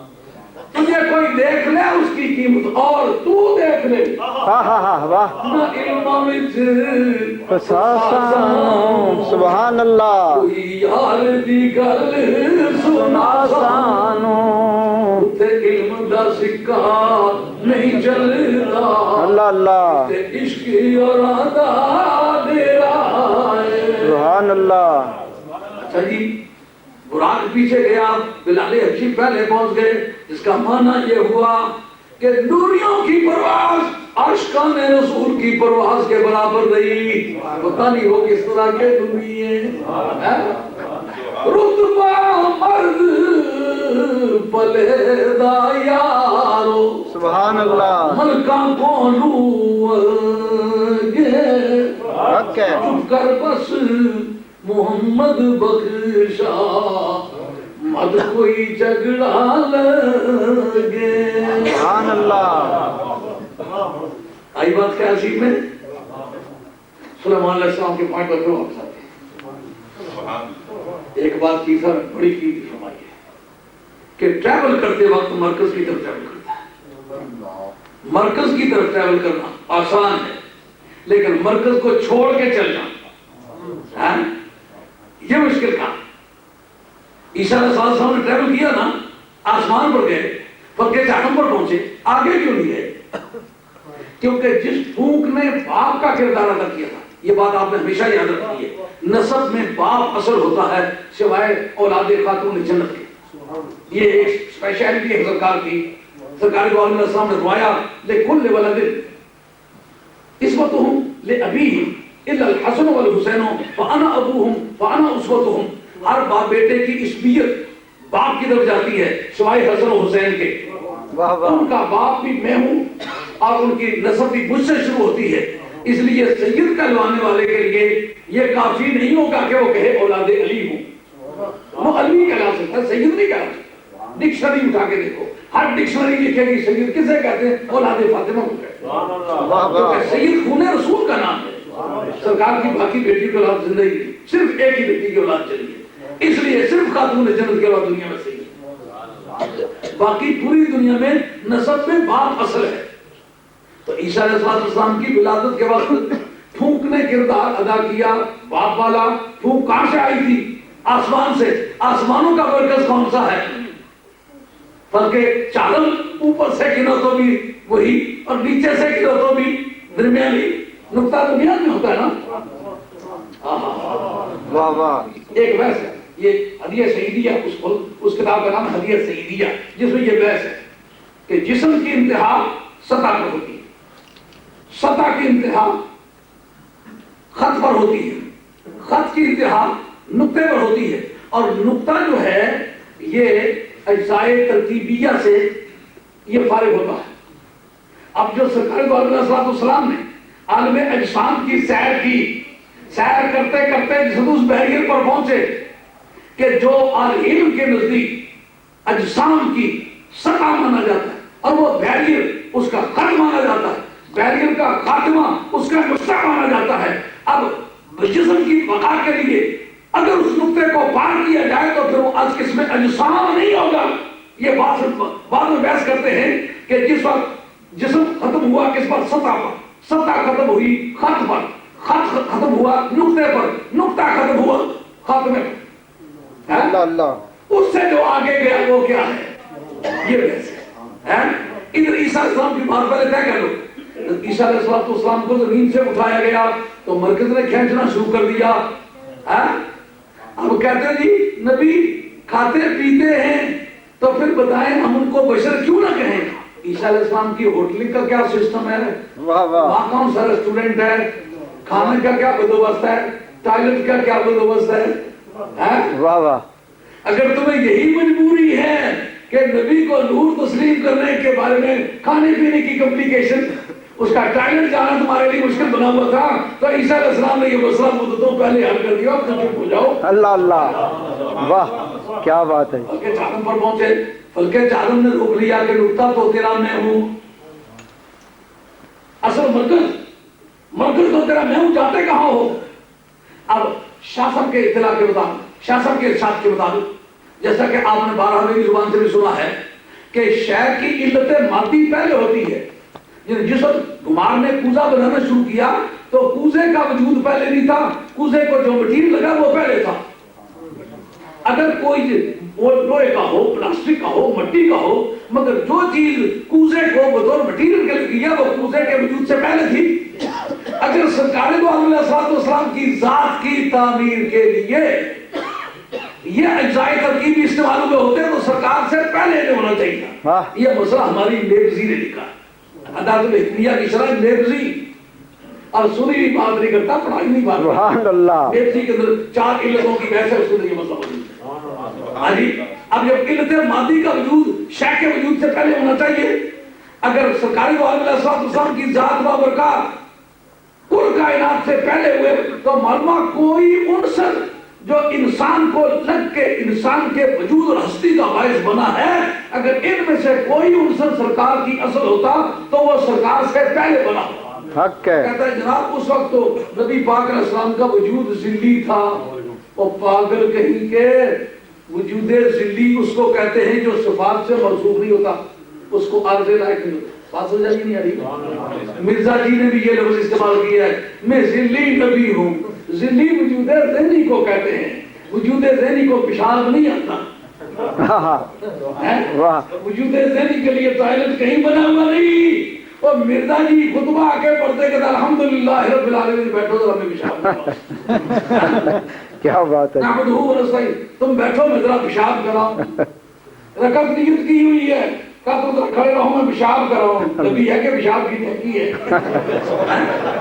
تجھے کوئی دیکھ لے اس کی قیمت اور تو دیکھ لے، ہاں ہاں ہاں واہ نہ علم وچ فساسانو سبحان اللہ کوئی یار دی گل سنا سانو تے علم دا سکہ نہیں چلدا، اللہ اللہ تے عشق اور دا ڈیرا ہے۔ سبحان اللہ۔ اچھا جی براق پیچھے گیا، بلال حبشی پہلے پہنچ گئے، جس کا معنی یہ ہوا کہ نوریوں کی پرواز عاشقان رسول کی پرواز کے برابر نہیں۔ پتہ نہیں ہو کس طرح کے نوری ہیں، رتبہ مرد پلیدا یارو سبحان اللہ ملکاں کو لو گے حق ہے چپ کر بس محمد بخشا مت کوئی جھگڑا لگے. سبحان اللہ. آئی بات کیا عظیم میں سلیمان علیہ السلام کے پوائنٹ پر واپس آتے ہیں. ایک بات کی سر بڑی کی فرمائی ہے کہ ٹریول کرتے وقت مرکز کی طرف ٹریول کرتا ہے. مرکز کی طرف ٹریول کرنا آسان ہے لیکن مرکز کو چھوڑ کے چل جانا یہ مشکل کام. عیسیٰ علیہ السلام نے ٹریول کیا نا, آسمان پر گئے, پکے چاٹم پر پہنچے, آگے کیوں نہیں گئے؟ کیونکہ جس پھونک نے باپ کا کردار ادا کیا تھا, یہ بات آپ نے ہمیشہ یاد رکھی ہے, نسب میں باپ اصل ہوتا ہے سوائے اولاد خاتون جنت کے. یہ ایک اسپیشلٹی ہے سرکار کی. سرکار کو علیہ السلام نے فرمایا لکل ولد اسوتہم لابیہم الا الحسن والحسین فانا ابوہم فانا اسوتہم. ہر باپ بیٹے کی اسمیت باپ کی طرف جاتی ہے سوائے حسن و حسین کے. ان کا باپ بھی میں ہوں اور ان کی نسب بھی مجھ سے شروع ہوتی ہے. اس لیے سید کہلوانے والے کے لیے یہ کافی نہیں ہوگا کہ وہ کہے اولاد علی ہوں. وہ علی کہلا سکتا ہے, سید نہیں کہلا سکتا. ڈکشنری اٹھا کے دیکھو, ہر ڈکشنری لکھے گی سید کسے کہتے ہیں؟ اولاد فاطمہ کو کہتے ہیں. کیونکہ سید خون رسول کا نام ہے. سرکار کی باقی بیٹی کی اولاد زندگی صرف ایک ہی بیٹی کی اولاد چلی ہے, اس لیے صرف خاتون جنت کی اولاد دنیا میں صحیح ہے. باقی پوری دنیا میں نسب میں باپ اصل ہے. تو عیسیٰ علیہ السلام کی ولادت کے وقت پھونک نے کردار ادا کیا باپ والا. پھونک کہاں سے آئی تھی؟ آسمان سے. آسمانوں کا مرکز کون سا ہے؟ بلکہ چادر اوپر سے گرو تو بھی وہی اور نیچے سے گرو تو بھی درمیانی نقطہ درمیان میں ہوتا ہے نا. واہ واہ. ایک بحث ہے یہ ہدیہ سعیدیہ, اس کتاب کا نام ہدیہ سعیدیہ, جس میں یہ بحث ہے کہ جسم کی انتہا سطح پر ہوتی ہے, سطح کی انتہا خط پر ہوتی ہے, خط کی انتہا نقطے پر ہوتی ہے, اور نقطہ جو ہے یہ اجزائے ترتیبیہ سے یہ فارغ ہوتا ہے. اب جو سرکار دو علیہ السلام نے عالم اجسام کی سیر کی, سیر کرتے کرتے جس اس بیریئر پر پہنچے کہ جو علم کے نزدیک اجسام کی سطح مانا جاتا ہے اور وہ بیریئر اس کا خط مانا جاتا ہے, بیریئر کا خاتمہ اس کا مستق مانا جاتا ہے. اب جسم کی بقا کے لیے اگر اس نقطے کو پار کیا جائے تو پھر وہ از قسم اجسام نہیں ہوگا. یہ بعد میں بحث کرتے ہیں کہ جس وقت جسم ختم ہوا کس پر؟ سطح پر. سطح ختم ہوئی خط پر, خط ختم ہوا نقطے پر, نقطہ ختم ہوا خاتمے پر. اللہ اللہ. اس سے جو آگے گیا وہ کیا ہے؟ یہ بحث ہے. ادھر عیسیٰ علیہ السلام کی بات پہلے طے کر لو. عیسیٰ علیہ السلام کو زمین سے اٹھایا گیا تو مرکز نے کھینچنا شروع کر دیا. اب کہتے ہیں جی نبی کھاتے پیتے ہیں تو پھر بتائیں ہم ان کو بشر کیوں نہ کہیں. عیسیٰ علیہ السلام کی ہوٹلنگ کا کیا سسٹم ہے, وہاں کون سا ریسٹورنٹ ہے, کھانے کا کیا بندوبست ہے, ٹوائلٹ کا کیا بندوبست ہے. واہ واہ. اگر تمہیں یہی مجبوری ہے کہ نبی کو نور تسلیم کرنے کے بارے میں کھانے پینے کی کمپلیکیشن, اس کا ٹائلٹ جانا تمہارے لیے مشکل بنا ہوا تھا, تو عیسیٰ علیہ السلام نے یہ مسئلہ مدتوں پہلے حل کر دیا. اب چپ ہو جاؤ. اللہ اللہ. واہ کیا بات ہے. فلکے چادم پر پہنچے, فلکے چادم نے روک لیا کہ نقطہ تو تیرا میں ہوں, اصل مرکز تو تیرا میں ہوں, جاتے کہاں ہو؟ اب شاہ صاحب کے اطلاع کے مطابق, شاہ صاحب کے ارشاد کے مطابق, جیسا کہ آپ نے 12ویں زبان سے بھی سنا ہے کہ شہر کی علت مادی پہلے ہوتی ہے. جس وقت گمار نے کوزہ بنانا شروع کیا تو کوزے کا وجود پہلے نہیں تھا, کوزے کو جو مٹیریل لگا وہ پہلے تھا. اگر کوئی لوہے کا ہو, پلاسٹک کا ہو, مٹی کا ہو, مگر جو چیز کوزے کو بطور مٹیریل کے لیا وہ کوزے کے وجود سے پہلے تھی. اگر سرکار دو علیہ السلام کی ذات کی تعمیر کے لیے یہ اجزائے ترکیبی استعمال ہوئے ہوتے تو سرکار سے پہلے نہیں ہونا چاہیے. یہ مسئلہ ہماری لیبزی نے لکھا ہے. عدالت الحکمیہ کی شرح لیبزی, اور سنی بھی بات نہیں کرتا, پڑھائی نہیں بات کرتا. لیبزی کے اندر 4 علتوں کی بحث ہے, اس کے اندر یہ مسئلہ موجود ہے. اب جب علت مادی کا وجود شے کے وجود سے پہلے ہونا چاہیے, اگر سرکاری علیہ السلام کی ذات و برکات کل کائنات سے پہلے ہوئے، تو معلوم کوئی عنصر جو انسان کو لگ کے انسان کے وجود اور ہستی کا باعث بنا ہے، اگر ان میں سے کوئی عنصر سرکار کی اصل ہوتا تو وہ سرکار سے پہلے بنا ہوتا۔ حق ہے۔ کہتا ہے جناب اس وقت تو نبی پاک علیہ السلام کا وجود ذلی تھا، اور پاگل کہیں کے وجود ذلی اس کو کہتے ہیں جو صفات سے موصوف نہیں ہوتا، اس کو عارض لائق نہیں ہوتا۔ بات سمجھ نہیں آ رہی؟ مرزا جی نے بھی یہ لفظ استعمال کیا ہے، میں ذلی نبی ہوں۔ ذلی وجود ذہنی کو کہتے ہیں، وجود ذہنی کو پیشاب نہیں آتا، وجود ذہنی کے لیے ٹوائلٹ کہیں بنا ہوا نہیں۔ اور مرزا جی خطبہ آ کے پڑھتے کہ الحمدللہ رب العالمین، بیٹھو ذرا میں پیشاب کراؤں۔ کیا بات ہے، تم بیٹھو میں ذرا پیشاب کراؤں۔ رکعت نیت کی ہوئی ہے، کہا تم ذرا کھڑے رہو میں پیشاب کراؤں۔ نبی ہے کہ پیشاب کی تحقیق ہے؟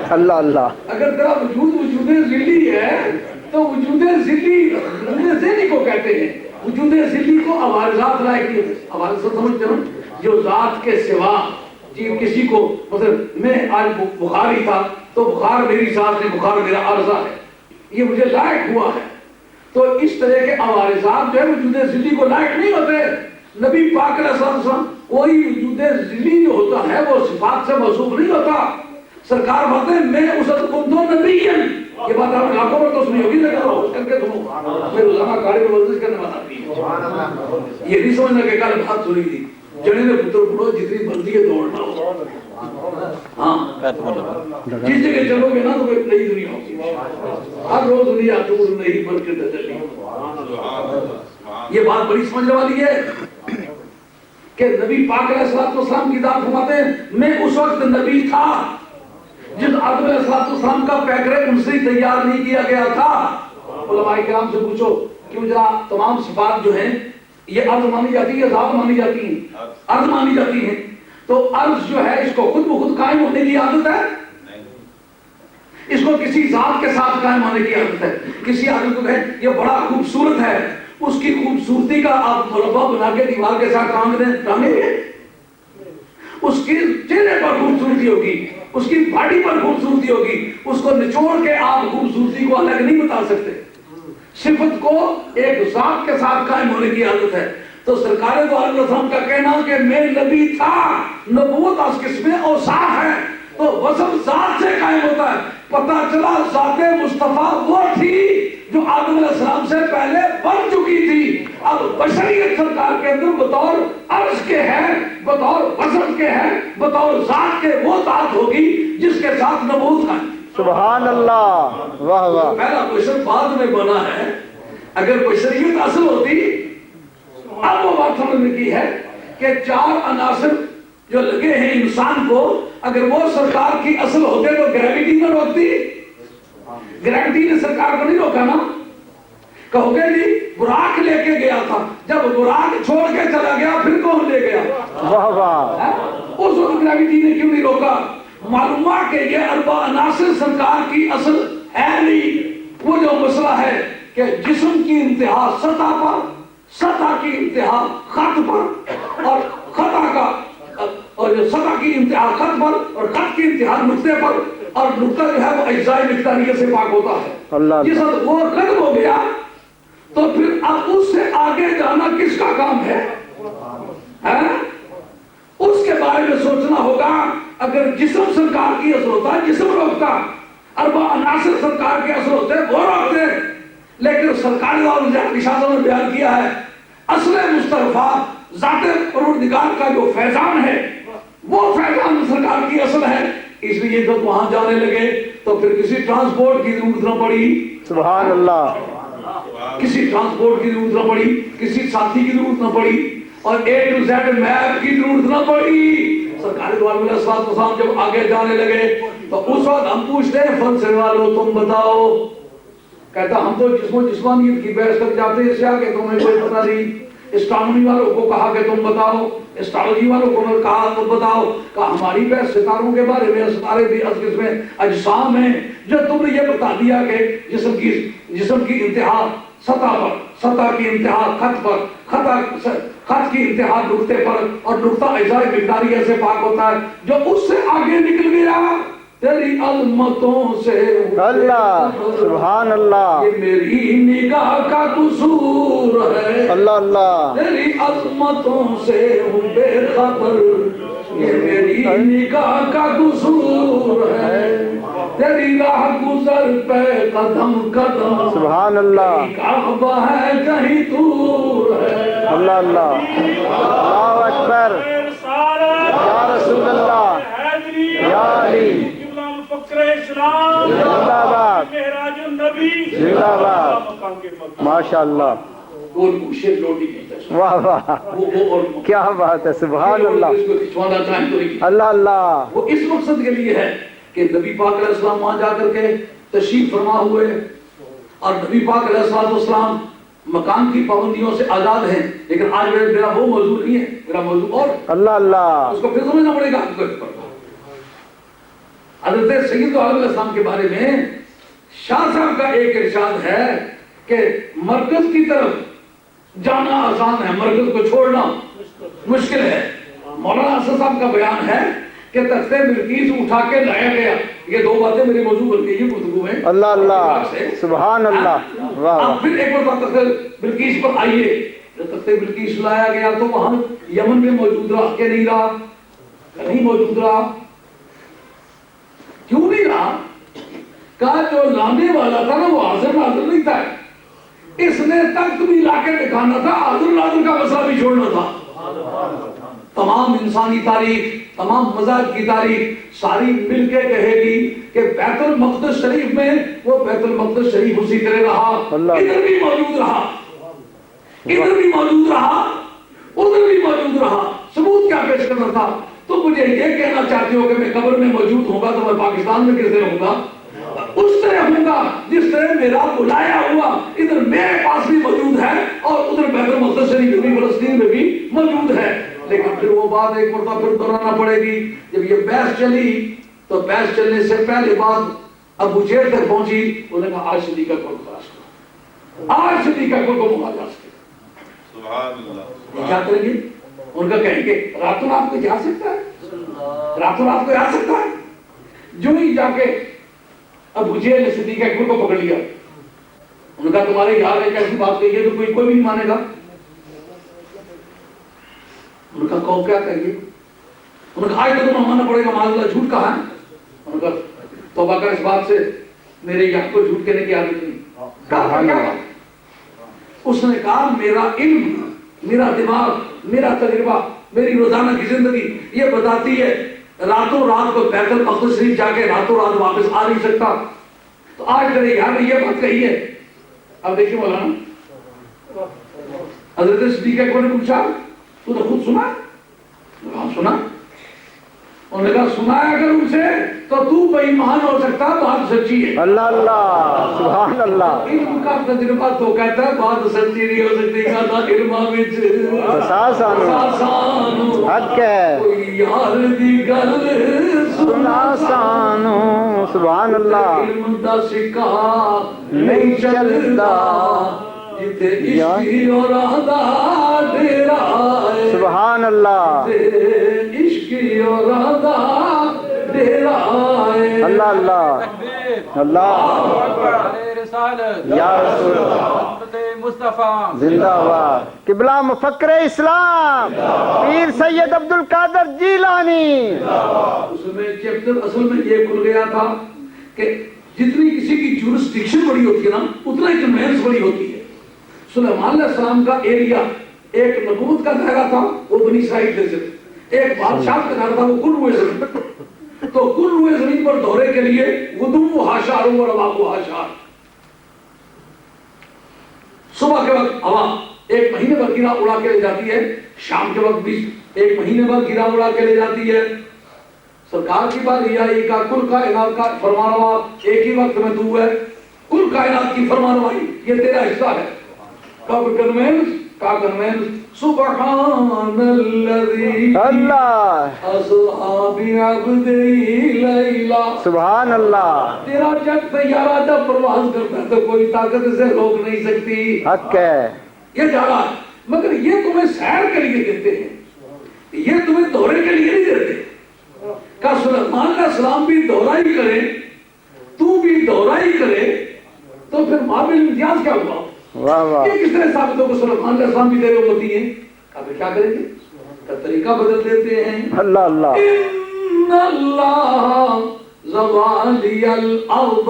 اللہ اللہ۔ اگر تیرا وجود ذلی ہے تو وجود ذہنی کو کہتے ہیں، وجود ذلی کو عوارضات لائق نہیں ہوتے۔ عوارضات سمجھتے ہو؟ جو ذات کے سوا جی کسی کو، مثلا میں آج بخاری تھا تو بخار میری ذات نہیں، بخار میرا عارضہ ہے، یہ مجھے لائق ہوا ہے۔ تو اس طرح کے عوارضات جو ہے وجود ذلی کو لائق نہیں ہوتے۔ نبی پاک علیہ السلام کوئی وجود ذلی جو ہوتا ہے وہ صفات سے موصوف نہیں ہوتا۔ سرکار بولتے ہیں میں اس کو دو نبی ہیں، یہ بات آپ نے آنکھوں پر تو سنی ہوگی، لیکن روز کر کے تم میں روزانہ گاڑی میں ورزش کرنے والا آدمی ہوں۔ یہ نہیں سمجھنا کہ کل بات سنی تھی جڑے نے پتر پڑھو جتنی بنتی ہے دوڑنا ہو، ہاں جس جگہ چلو گے نا تو ایک نئی دنیا ہوگی، ہر روز دنیا دور نہیں بن کے تجلی۔ یہ بات بڑی سمجھنے والی ہے کہ نبی پاک علیہ السلام کی ذات فرماتے ہیں میں اس وقت نبی تھا جس آدم علیہ السلام کا پیکرے عنصری تیار نہیں کیا گیا تھا۔ علماء کرام سے پوچھو کیوں جا تمام صفات جو ہیں یہ عرض مانی جاتی ہے، ذات مانی جاتی ہیں، عرض مانی جاتی ہیں، تو عرض جو ہے اس کو خود بخود قائم ہونے کی عادت ہے، اس کو کسی ذات کے ساتھ قائم ہونے کی عادت ہے۔ کسی آدمی کو کہیں یہ بڑا خوبصورت ہے، اس کی خوبصورتی کا آپ مربع بنا کے دیوار کے ساتھ ٹانگیں گے، اس کی چہرے پر خوبصورتی ہوگی، اس کی باڈی پر خوبصورتی ہوگی، اس کو نچوڑ کے آپ خوبصورتی کو الگ نہیں بتا سکتے۔ صفت کو ایک ذات کے ساتھ قائم ہونے کی عادت ہے۔ تو سرکار دو علیہ السلام کا کہنا کہ میں نبی تھا، نبوت اس قسم اوصاف ہے تو وصف ذات سے قائم ہوتا ہے۔ پتہ چلا ذات مصطفیٰ وہ تھی جو آدم علیہ السلام سے پہلے بن چکی تھی، اب بشریت سرکار کے اندر بطور عرش کے ہے، بطور وصف کے ہے، بطور ذات کے وہ ذات ہوگی جس کے ساتھ نبوت ہے۔ سبحان اللہ، واہ واہ۔ پہلا بشر بعد میں بنا ہے، اگر بشریت اصل ہوتی اب وہ بات سمجھنے کی ہے کہ چار عناصر جو لگے ہیں انسان کو، اگر وہ سرکار کی اصل ہوتے تو گریویٹی نہ روکتی، گریویٹی نے سرکار کو نہیں روکا نا۔ کہو گے جی براق لے کے گیا تھا، جب براق چھوڑ کے چلا گیا پھر کون لے گیا؟ واہ واہ۔ اس وقت گریویٹی نے کیوں نہیں روکا؟ معلوم ہوا کہ یہ اربع عناصر سرکار کی اصل ہے نہیں۔ وہ جو مسئلہ ہے کہ جسم کی انتہا سطح پر، سطح کی انتہا خط پر، اور خطا کا اور سطح کی انتہا خط پر اور خط کی انتہا نقطے پر، اور نقطہ جو ہے وہ اجزاء مقداریہ سے پاک ہوتا ہے۔ جس وقت وہ ختم ہو گیا تو پھر اب اس سے آگے جانا کس کا کام ہے؟ اس کے بارے میں سوچنا ہوگا۔ اگر جسم سرکار کی اصل ہوتا ہے جسم روکتا، اربع عناصر سرکار کے اصل ہوتے وہ روکتے، لیکن سرکار نے بیان کیا ہے اصل مصطفیٰ ذات پروردگار کا جو فیضان ہے وہ فیضان سرکار کی اصل ہے۔ اس لیے جب وہاں جانے لگے تو پھر کسی ٹرانسپورٹ کی ضرورت نہ پڑی، سبحان اللہ، کسی ٹرانسپورٹ کی ضرورت نہ پڑی، کسی ساتھی کی ضرورت نہ پڑی، اور اے ٹو زیڈ میپ کی ضرورت نہ پڑی۔ سرکار دو علیہ السلام جب آگے جانے لگے تو اس وقت ہم پوچھتے ہیں فلسفے والوں تم بتاؤ، کہتا ہم تو جسم و جسمانیت کی بحث تک جاتے ہیں، اس سے آگے تمہیں کوئی پتہ نہیں۔ اسٹرانومی والوں کو کہا کہ تم بتاؤ، اسٹرالوجی والوں کو کہا تم بتاؤ، کہا ہماری بحث ستاروں کے بارے میں، ستارے بھی از قسم اجسام ہیں، جو تم نے یہ بتا دیا کہ جسم کی انتہا سطح پر، سطح کی انتہا خط پر، خط کی انتہا نقطے پر، اور نقطہ اجزاء مقداریہ سے پاک ہوتا ہے۔ جو اس سے آگے نکل گیا تیری عظمتوں سے اللہ سبحان اللہ یہ میری نگاہ کا قصور ہے اللہ اللہ تیری عظمتوں سے ہوں بے خبر یہ میری نگاہ کا قصور ہے تیری راہ گزر پہ قدم قدم سبحان اللہ کعبہ ہے کہیں دور ہے اللہ اللہ اللہ اکبر یا رسول اللہ یا علی زندہ باد زندہ باد ماشاء اللہ وہ شیر لوٹی نہیں تھا واہ واہ وہ اور کیا بات ہے سبحان اللہ اس کو کھچوانا چاہیں تو نہیں اللہ اللہ وہ اس مقصد کے لیے ہے کہ نبی پاک علیہ السلام وہاں جا کر کے تشریف فرما ہوئے اور نبی پاک علیہ السلام مکان کی پابندیوں سے آزاد ہیں لیکن آج میرا وہ موضوع نہیں ہے میرا موضوع اور اللہ اللہ اس کو پھر سمجھنا پڑے گا حضرت سید عالم علیہ السلام کے بارے میں شاہ صاحب کا ایک ارشاد ہے کہ مرکز کی طرف جانا آسان ہے مرکز کو چھوڑنا مشکل ہے مولانا اسد صاحب کا بیان ہے کہ تخت بلقیس اٹھا کے لایا گیا یہ دو باتیں میرے موضوع بن گئی گفتگو میں اللہ اللہ سبحان اللہ واہ اب پھر ایک بار تخت بلقیس پر آئیے تخت بلقیس لایا گیا تو وہاں یمن میں موجود رہا کہ نہیں رہا نہیں موجود رہا کیوں نہیں رہا کہا جو لانے والا تھا نا وہ حاضر ناظر نہیں تھا اس نے تخت بھی لا کے دکھانا تھا حاضر ناظر کا مسئلہ بھی چھوڑنا تھا تمام انسانی تاریخ تمام مذاہب کی تاریخ ساری مل کے کہے گی کہ بیت المقدس شریف میں وہ بیت المقدس شریف اسی طرح رہا ادھر بھی موجود رہا ادھر بھی موجود رہا ادھر بھی موجود رہا ثبوت کیا پیش کرنا تھا تو مجھے یہ کہنا چاہتے ہو کہ میں قبر میں موجود ہوں گا تو میں پاکستان میں کس طرح ہوں گا اس طرح ہوں گا جس طرح میرا بلایا ہوا ادھر میرے پاس بھی موجود ہے اور ادھر بیت المقدس شریف بھی فلسطین میں بھی موجود ہے لیکن پھر وہ بات ایک مرتبہ پھر دہرانا پڑے گی جب یہ بحث چلی تو بحث چلنے سے پہلے بات ابو جہل تک پہنچی انہوں نے کہا آج صدیقہ کو خلاص کرو آج صدیقہ کو مخاطب کرو سبحان اللہ کیا کریں گے ان کا کہیں گے راتوں رات کو جا سکتا ہے راتوں رات کو جا سکتا ہے جو ہی جا کے ابو جہل نے صدیق اکبر کو پکڑ لیا ان کا تمہارے یاد ہے ایسی بات کہی ہے تو کوئی بھی نہیں مانے گا ان کا کہو کیا کہیے ان کا آج تو تمہیں ماننا پڑے گا معاذ اللہ جھوٹ کہا ہے ان کا توبہ کر اس بات سے میرے یاد کو جھوٹ کہنے کی عادت نہیں کہا کیا اس نے کہا میرا علم میرا دماغ میرا تجربہ میری روزانہ کی زندگی یہ بتاتی ہے راتوں رات کو بیت المقدس شریف جا کے راتوں رات واپس آ نہیں سکتا تو آج میرے یہاں نے یہ بات کہی ہے اب دیکھیے مولانا حضرت صدیق اکبر نے پوچھا تو خود سنا ہاں سنا انہوں نے کہا سنا ہے اگر ان سے تو بے ایمان ہو سکتا بات سچی ہے اللہ اللہ سبحان اللہ علم کا تجربہ تو کہتا ہے بات سچی نہیں ہو سکتی کہتا علم وچ ساسانو حق ہے کوئی یار دی گل سنا سانو سبحان اللہ علم دا سکہ نہیں چلدا جتے عشق اور رادا ڈیرا ہے سبحان اللہ عشق اور رادا ڈیرا ہے اللہ اللہ اللہ یا رسول مصطفیٰ زندہ باد قبلہ مفکر اسلام پیر سید عبد القادر جیلانی اس میں چیپٹر اصل میں یہ کھل گیا تھا کہ جتنی کسی کی جورسڈکشن بڑی ہوتی ہے نا اتنا ہی کنوینس بڑی ہوتی ہے سلیمان علیہ السلام کا ایریا ایک نبوت کا دائرہ تھا وہ بنی اسرائیل سے ایک بادشاہ کا دائرہ تھا وہ کل ہوئے زمین تو کل ہوئے زمین پر دورے کے لیے غدو و حاشار و رواق و حاشار صبح کے وقت ہوا ایک مہینے بھر گرا اڑا کے لے جاتی ہے شام کے وقت بھی ایک مہینے بھر گرا اڑا کے لے جاتی ہے سرکار کی بات یہ کا کل کائنات کا فرمانروا ایک ہی وقت میں تو ہے کل کائنات کی فرمانروائی یہ تیرا حصہ ہے کب کنوینس کا کنوینس سبحان الذی اللہ اصحاب عبد لیلا سبحان اللہ تیرا جب سیارہ جب پرواز کرتا ہے تو کوئی طاقت اسے روک نہیں سکتی حق ہے یہ جا رہا ہے مگر یہ تمہیں سیر کے لیے دیتے ہیں یہ تمہیں دورے کے لیے نہیں دیتے کہ سلیمان علیہ السلام بھی دورہ ہی کرے تو بھی دورہ ہی کرے تو پھر مابل امتیاز کیا ہوا؟ واہ واہ یہ کس طرح ثابت ہو کہ سلیمان علیہ السلام بھی تیرے امتی ہیں؟ کہا پھر کیا کریں گے؟ کہ طریقہ بدل دیتے ہیں. اللہ اللہ ان اللہ زوالی الارض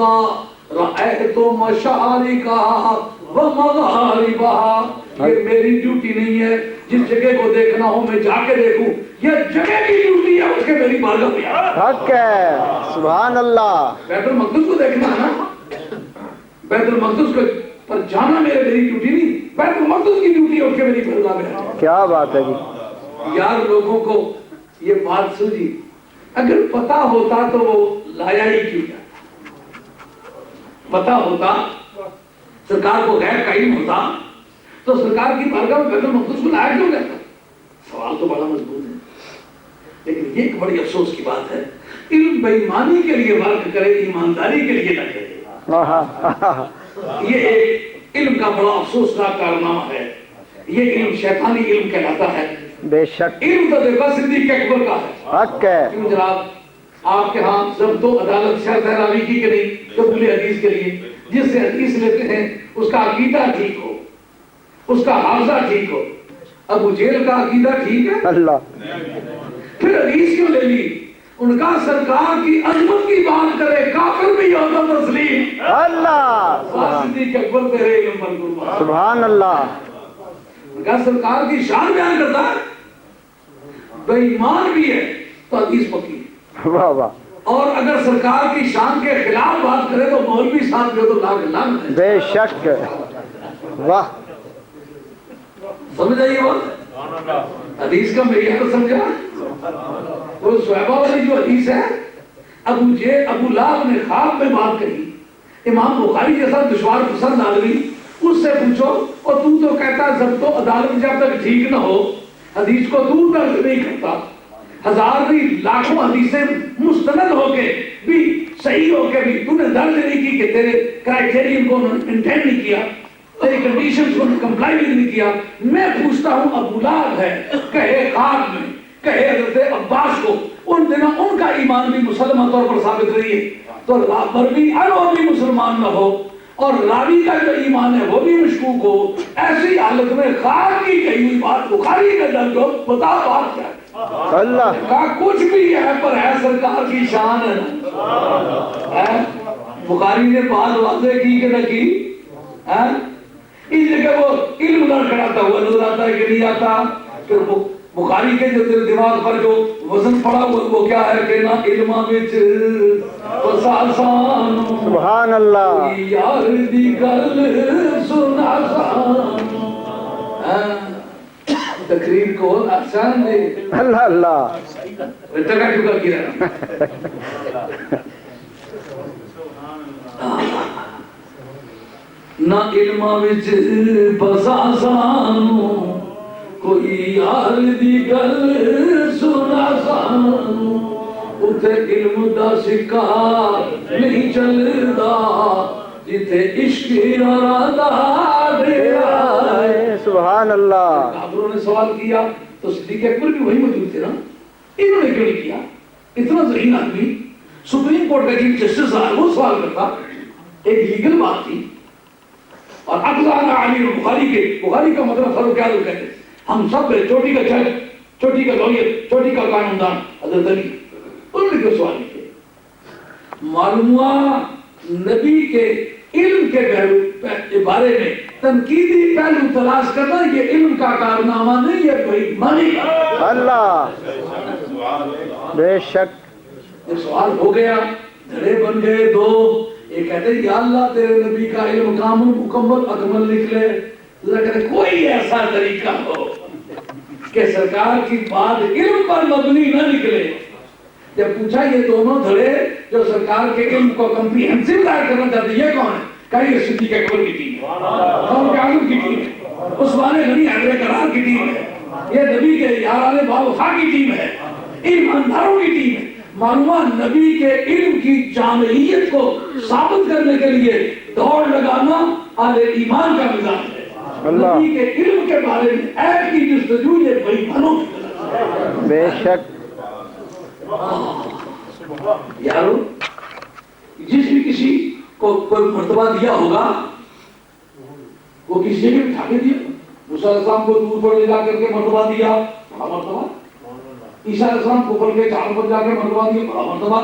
رأیت مشارقہا ومغاربہا. یہ میری ڈیوٹی نہیں ہے جس جگہ کو دیکھنا ہو میں جا کے دیکھوں، یہ جگہ کی ڈیوٹی ہے اس کے میری بارگاہ میں آ. حق ہے سبحان اللہ. بیت المقدس کو دیکھنا ہے نا، بیت المقدس کو پر جانا میری ڈیوٹی نہیں، بیت المقدس کی ڈیوٹی ہے اس کے میری بارگاہ میں آ. کیا بات ہے جی. یار لوگوں کو یہ بات سوچی، اگر پتا ہوتا تو وہ لایا ہی کیوں جاتا؟ پتا ہوتا، سرکار کو غیب کا علم ہوتا تو سرکار کی بارگاہ میں بیت المقدس کو لایا کیوں جاتا؟ سوال تو بڑا مضبوط ہے، لیکن یہ ایک بڑی افسوس کی بات ہے، علم بے ایمانی کے لیے ورک کرے، ایمانداری کے لیے نہ کرے. یہ ایک علم کا بڑا افسوسناک کارنامہ ہے. یہ علم شیطانی علم کہلاتا ہے. بے شک علم تو دیکھا صدیق اکبر کا ہے. حق ہے. کیوں جناب آپ کے ہاں ضبط و عدالت شرط ہے راوی کی کہ نہیں قبول حدیث کے لیے؟ جس سے حدیث لیتے ہیں اس کا عقیدہ ٹھیک ہو، اس کا حافظہ ٹھیک ہو. ابو جہل کا عقیدہ ٹھیک ہے، اللہ پھر حدیث کیوں لے لی؟ ان کا سرکار کی عظمت کی بات کرے، کافر بھی ہوتا تسلیم. اللہ صدیق اکبر تیرے علم پر قربان. سبحان اللہ. ان کا سرکار کی شان بیان کرتا ہے، بے ایمان بھی ہے تو حدیث پکی ہے. واہ واہ. اور اگر سرکار کی شان کے خلاف بات کرے تو مولوی صاحب جو تو لاکھ لعنت ہے. بے شک. واہ سمجھ آئیے بات؟ حدیث کا معیار سمجھا؟ وہ صحابہ والی جو حدیث ہے، ابو لہب نے خواب میں بات کہی، امام بخاری جیسا دشوار پسند آدمی اس سے پوچھو اور تو کہتا ضبط و عدالت جب تک ٹھیک نہ ہو حدیث کو تو درد نہیں کرتا. ہزار نہیں لاکھوں حدیثیں مستند ہو کے بھی صحیح ہو کے بھی تو نے درد نہیں کی کہ تیرے کرائٹیرین کو مینٹین نہیں کیا، تیری کنڈیشنز کو کمپلائی نہیں کیا. میں پوچھتا ہوں ابو لہب ہے کہے خواب میں، کہے حضرت عباس کو، ان دنوں ان کا ایمان بھی مسلمان طور پر ثابت رہی ہے تو مروی وہ بھی مسلمان نہ ہو اور راوی کا جو ایمان ہے وہ بھی مشکوک ہو. ایسی حالت میں خواب کی کہی ہوئی بات بخاری کا درد ہو، بتا بات کیا ہے؟ اللہ کہا کچھ بھی ہے پر ہے سرکار کی شان ہے نا. بخاری نے بات واضح کی کہ نہ کی؟ اس جگہ وہ علم لڑکھڑاتا ہوا نظر آتا ہے کہ نہیں آتا. پھر بخاری کے جو دماغ پر جو وزن پڑا وہ کیا ہے کہ نہ علماں وچ آسان سبحان اللہ. یار دی گل سن آسان. تقریر کو آسان دے اللہ اللہ. ٹکا ٹکا کی رہنا. نہ علماں وچ بس آسان کوئی یار دی گل سن آسان. اتھے علم دا سکہ نہیں چلدا جتھے عشق ارادہ ڈیرا ہے. سبحان اللہ. کافروں نے سوال کیا تو صدیق اکبر بھی وہی موجود تھے نا. انہوں نے کیوں نہیں کیا؟ اتنا ذہین آدمی سپریم کورٹ کا چیف جسٹس وہ سوال کرتا. ایک لیگل بات تھی اور اقضاء علی بخاری کا مطلب فرق کیا لوگ کہتے ہیں ہم سب چوٹی کا جج، چوٹی کا لویر، چوٹی کا قانون دان حضرت علی. انہوں نے کیوں سوال نہیں کیا؟ معلوم ہوا نبی کے علم کے بارے میں تنقیدی پہلو تلاش کرنا یہ علم کا کارنامہ نہیں ہے، بھائی مانی کا. اللہ بے شک. ایک سوال ہو گیا، دھڑے بن گئے دو. ایک کہتے ہیں یا اللہ تیرے نبی کا علم کامل مکمل اکمل نکلے. دوسرا کہتے ہیں کوئی ایسا طریقہ ہو کہ سرکار کی بات علم پر مبنی نہ نکلے. جب پوچھا یہ دونوں دھڑے جو سرکار کے علم کو کمپریہنسو ظاہر کرنا چاہتے ہیں یہ کون ہے؟ کہیں یہ صدیق اکبر کی ٹیم ہے، فاروق اعظم کی ٹیم ہے، عثمان غنی حیدر کرار کی ٹیم ہے، یہ نبی کے یاران باوفا کی ٹیم ہے، ایمانداروں کی ٹیم ہے. معلومات نبی کے علم کی جامعیت کو ثابت کرنے کے لیے دوڑ لگانا اہل ایمان کا مزاج ہے. نبی کے علم کے بارے میں عیب کی جستجو یہ بے ایمانوں کی طرح ہے. بے شک. یارو جس بھی کسی کو کوئی مرتبہ دیا ہوگا وہ کسی جگہ اٹھا کے دیا. موسیٰ علیہ السلام کو دور پر لے جا کر کے مرتبہ دیا, بڑا مرتبہ. عیسیٰ علیہ السلام کو کے چار پر جا کے مرتبہ دیا, بڑا مرتبہ.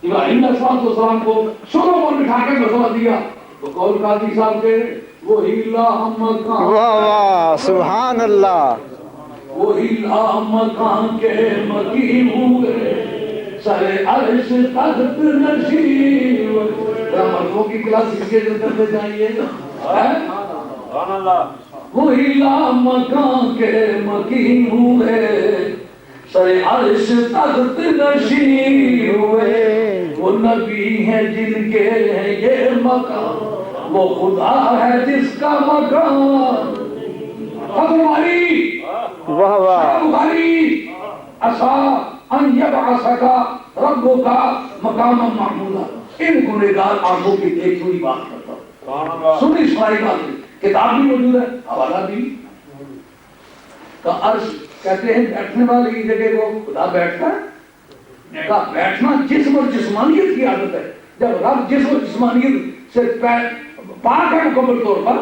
ابراہیم علیہ السلام کو شوروں پر بٹھا کے مرتبہ دیا. تو قول قاضی صاحب کے وہی اللہ مکان, واہ واہ سبحان اللہ, وہی اللہ مکان کے مکین ہوئے سر عرش تخت نشین. مردوں کی کلاس اس کے کرتے جائیے. وہی لا مکان کے مکین ہوئے سر عرش تخت نشین ہوئے. وہ نبی ہیں جن کے ہیں یہ مکان, وہ خدا ہے جس کا مکان. بخاری واہ واہ, بخاری عسا ان یبعثک ربک مقاما محمودا. ان گنہگار آنکھوں کی دیکھی ہوئی بات کرتا ہوں, سنی ساری باتیں, کتاب بھی موجود ہے, حوالہ بھی. کا عرش کہتے ہیں بیٹھنے والی جگہ کو خدا بیٹھتا ہے. کا بیٹھنا جسم اور جسمانیت کی عادت ہے. جب رب جسم اور جسمانیت سے پاک ہے مکمل طور پر,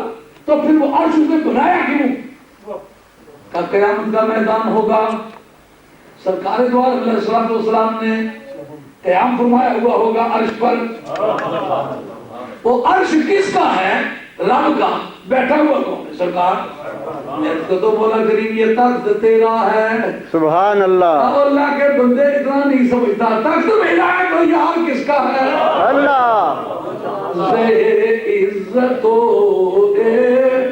تو پھر وہ عرش اس نے بنایا کیوں؟ کا قیامت کا میدان ہوگا, سرکار دو عالم علیہ السلام نے قیام فرمایا ہوا ہوگا عرش پر. وہ عرش کس کا ہے؟ رب کا. بیٹھا ہوا کون ہے؟ سرکار. تو بولا کریم یہ تخت تیرا ہے. سبحان اللہ, اللہ کے بندے اتنا نہیں سمجھتا, تخت میرا ہے تو یار کس کا ہے؟ اللہ عزت و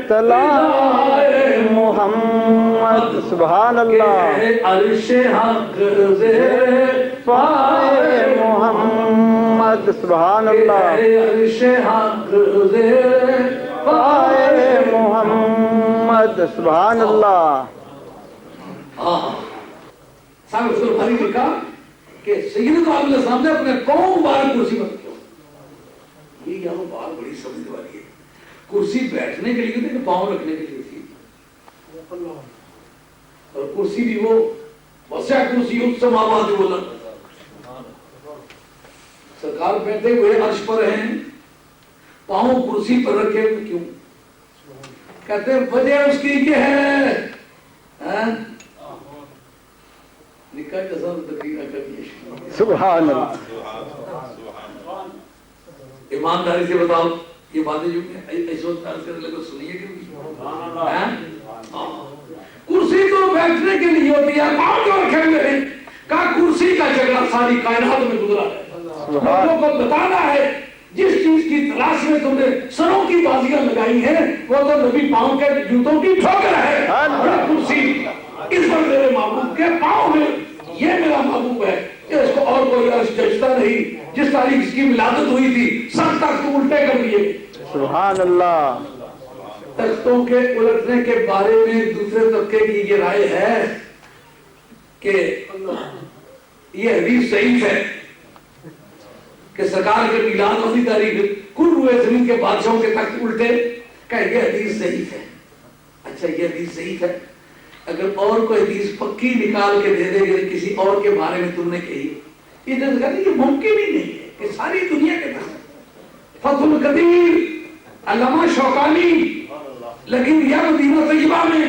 طلائے محمد. سبحان اللہ, عرش حق سے پائے محمد. سبحان اللہ, عرش حق سے پائے محمد. سبحان اللہ. صاحب رسول بھاری نے کہا کہ سیدنا علیہ السلام نے اپنے قوم بار کرسی پر کیوں. یہ یہاں بات بڑی سمجھ والی ہے. کرسی بیٹھنے کے لیے تھی کہ پاؤں رکھنے کے لیے تھی, اور کرسی بھی وہ وسع کرسی اس سماوات بولا. سرکار بیٹھے ہوئے عرش پر ہیں, پاؤں کرسی پر رکھے ہوئے کیوں؟ کہتے ہیں وجہ اس کی یہ ہے, نکاح کا سب تقریر کریے. سبحان اللہ. ایمانداری سے بتاؤ یہ باتیں جو اس وقت عرض کرنے لگے سنیے کہ کرسی تو بیٹھنے کے لیے ہوتی ہے, پاؤں جو رکھے ہوئے ہیں. کہا کرسی کا جگہ ساری کائنات میں گزرا ہے. لوگوں کو بتانا ہے جس چیز کی تلاش میں تم نے سروں کی بازیاں لگائی ہیں وہ تو نبی پاؤں کے جوتوں کی ٹھوکر ہے. کرسی اس پر میرے محبوب کے پاؤں میں, یہ میرا محبوب ہے, اس کو اور کوئی عرش جچتا نہیں. جس تاریخ اس کی ولادت ہوئی تھی سب تخت الٹے کر دیے. سبحان اللہ. تختوں کے الٹنے کے بارے میں دوسرے طبقے کی یہ رائے ہے کہ یہ حدیث صحیح ہے کہ سرکار کے میلاد والی تاریخ کل روئے زمین کے بادشاہوں کے تخت الٹے. کہ یہ حدیث صحیح ہے. اچھا یہ حدیث صحیح ہے, اگر اور کوئی حدیث پکی نکال کے دے دے گے کسی اور کے بارے میں تم نے کہی, یہ ممکن ہی نہیں ہے کہ ساری دنیا کے تحت. فتح القدیر علامہ شوکانی لگی دیا مدینہ طیبہ میں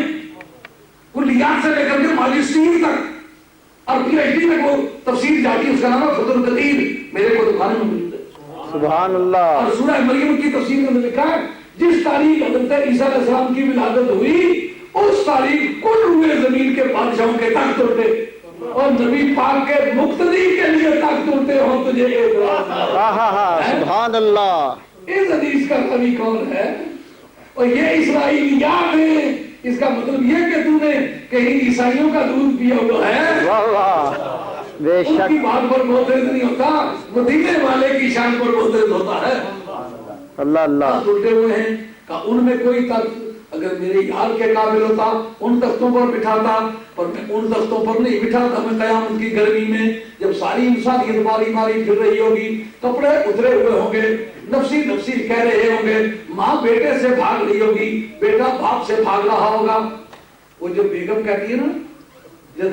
کلیات سے لے کر کے ماجسٹیر تک اور پی ایچ ڈی میں وہ تفسیر جاتی, اس کا نام ہے فتح القدیر, میرے کو دکھانے میں موجود ہے. سبحان اللہ. اور سورہ مریم کی تفسیر میں لکھا ہے جس تاریخ حضرت عیسیٰ علیہ السلام کی ولادت ہوئی اس تاریخ کل روئے زمین کے بادشاہوں کے تخت اٹھے, اور نبی پاک کے مقتدی کے لیے تخت اٹھے ہوں تجھے سبحان اللہ. اس حدیث کا راوی کون ہے؟ اور یہ اسرائیلیات ہیں. اس کا مطلب یہ کہ تم نے کہیں عیسائیوں کا دودھ پیا ہوا ہے. واہ واہ, بے ان شک. کی بات پر معترض نہیں ہوتا, مدینے والے کی شان پر معترض ہوتا ہے. اللہ اللہ. الٹے ہوئے ہیں کہ ان میں کوئی تخت اگر میرے یار کے قابل ہوتا ان تختوں پر بٹھاتا, پر میں ان تختوں پر نہیں بٹھاتا. میں قیامت کی گرمی میں جب ساری انسانیت ماری ماری پھر رہی ہوگی, کپڑے اترے ہوئے ہوں گے, نفسی نفسی کہہ رہے ہوں گے, ماں بیٹے سے بھاگ رہی ہوگی, بیٹا باپ سے بھاگ رہا ہوگا. وہ جو بیگم کہتی ہے نا جب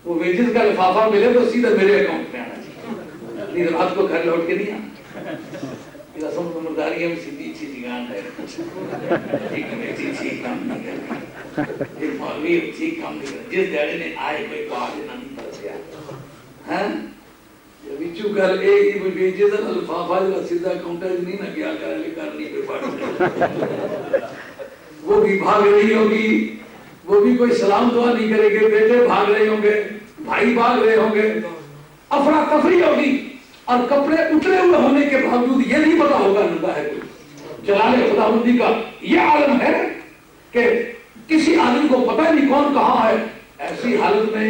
وہ ویجز کا لفافہ ملے تو سیدھا میرے اکاؤنٹ میں آنا ہے. نہیں رات کو گھر لوٹ کے نہیں آنا رسم نمبرداری ہم سیدھی چیز گان ہے ایک کمیٹی ٹھیک کام نہیں کر ایک مولوی ٹھیک کام نہیں کر جس دیڑے نے آئے کوئی بات نہ نہیں پڑ گیا ہاں وچو کر ایک ہی بیجے دا الفافہ دا سیدھا کاؤنٹر نہیں نہ کیا کرے کرنی پہ پڑ وہ بھی بھاگ رہی ہوگی وہ بھی کوئی سلام دعا نہیں کرے گے بیٹے بھاگ رہے ہوں گے بھائی بھاگ رہے ہوں گے افراتفری ہوگی اور کپڑے اترے ہوئے ہونے کے باوجود یہ نہیں پتا ہوگا ننگا ہے کوئی جلال خداوندی کا یہ عالم ہے کہ کسی آدمی کو پتہ نہیں کون کہاں ہے ایسی حالت میں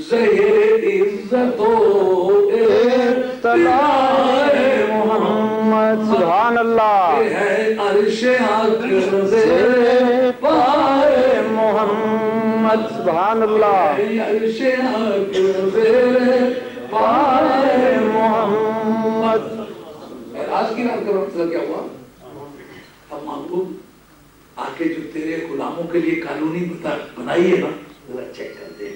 زہر عزت و اطلاع محمد سبحان اللہ ہے عرش اکبر زیر پائے محمد سبحان اللہ عرش اکبر زیر پائے محمد آج کی رات کا مطلب کیا ہوا اب محبوب آکے جو تیرے غلاموں کے لیے قانونی بنائی ہے نا ذرا چیک کر دے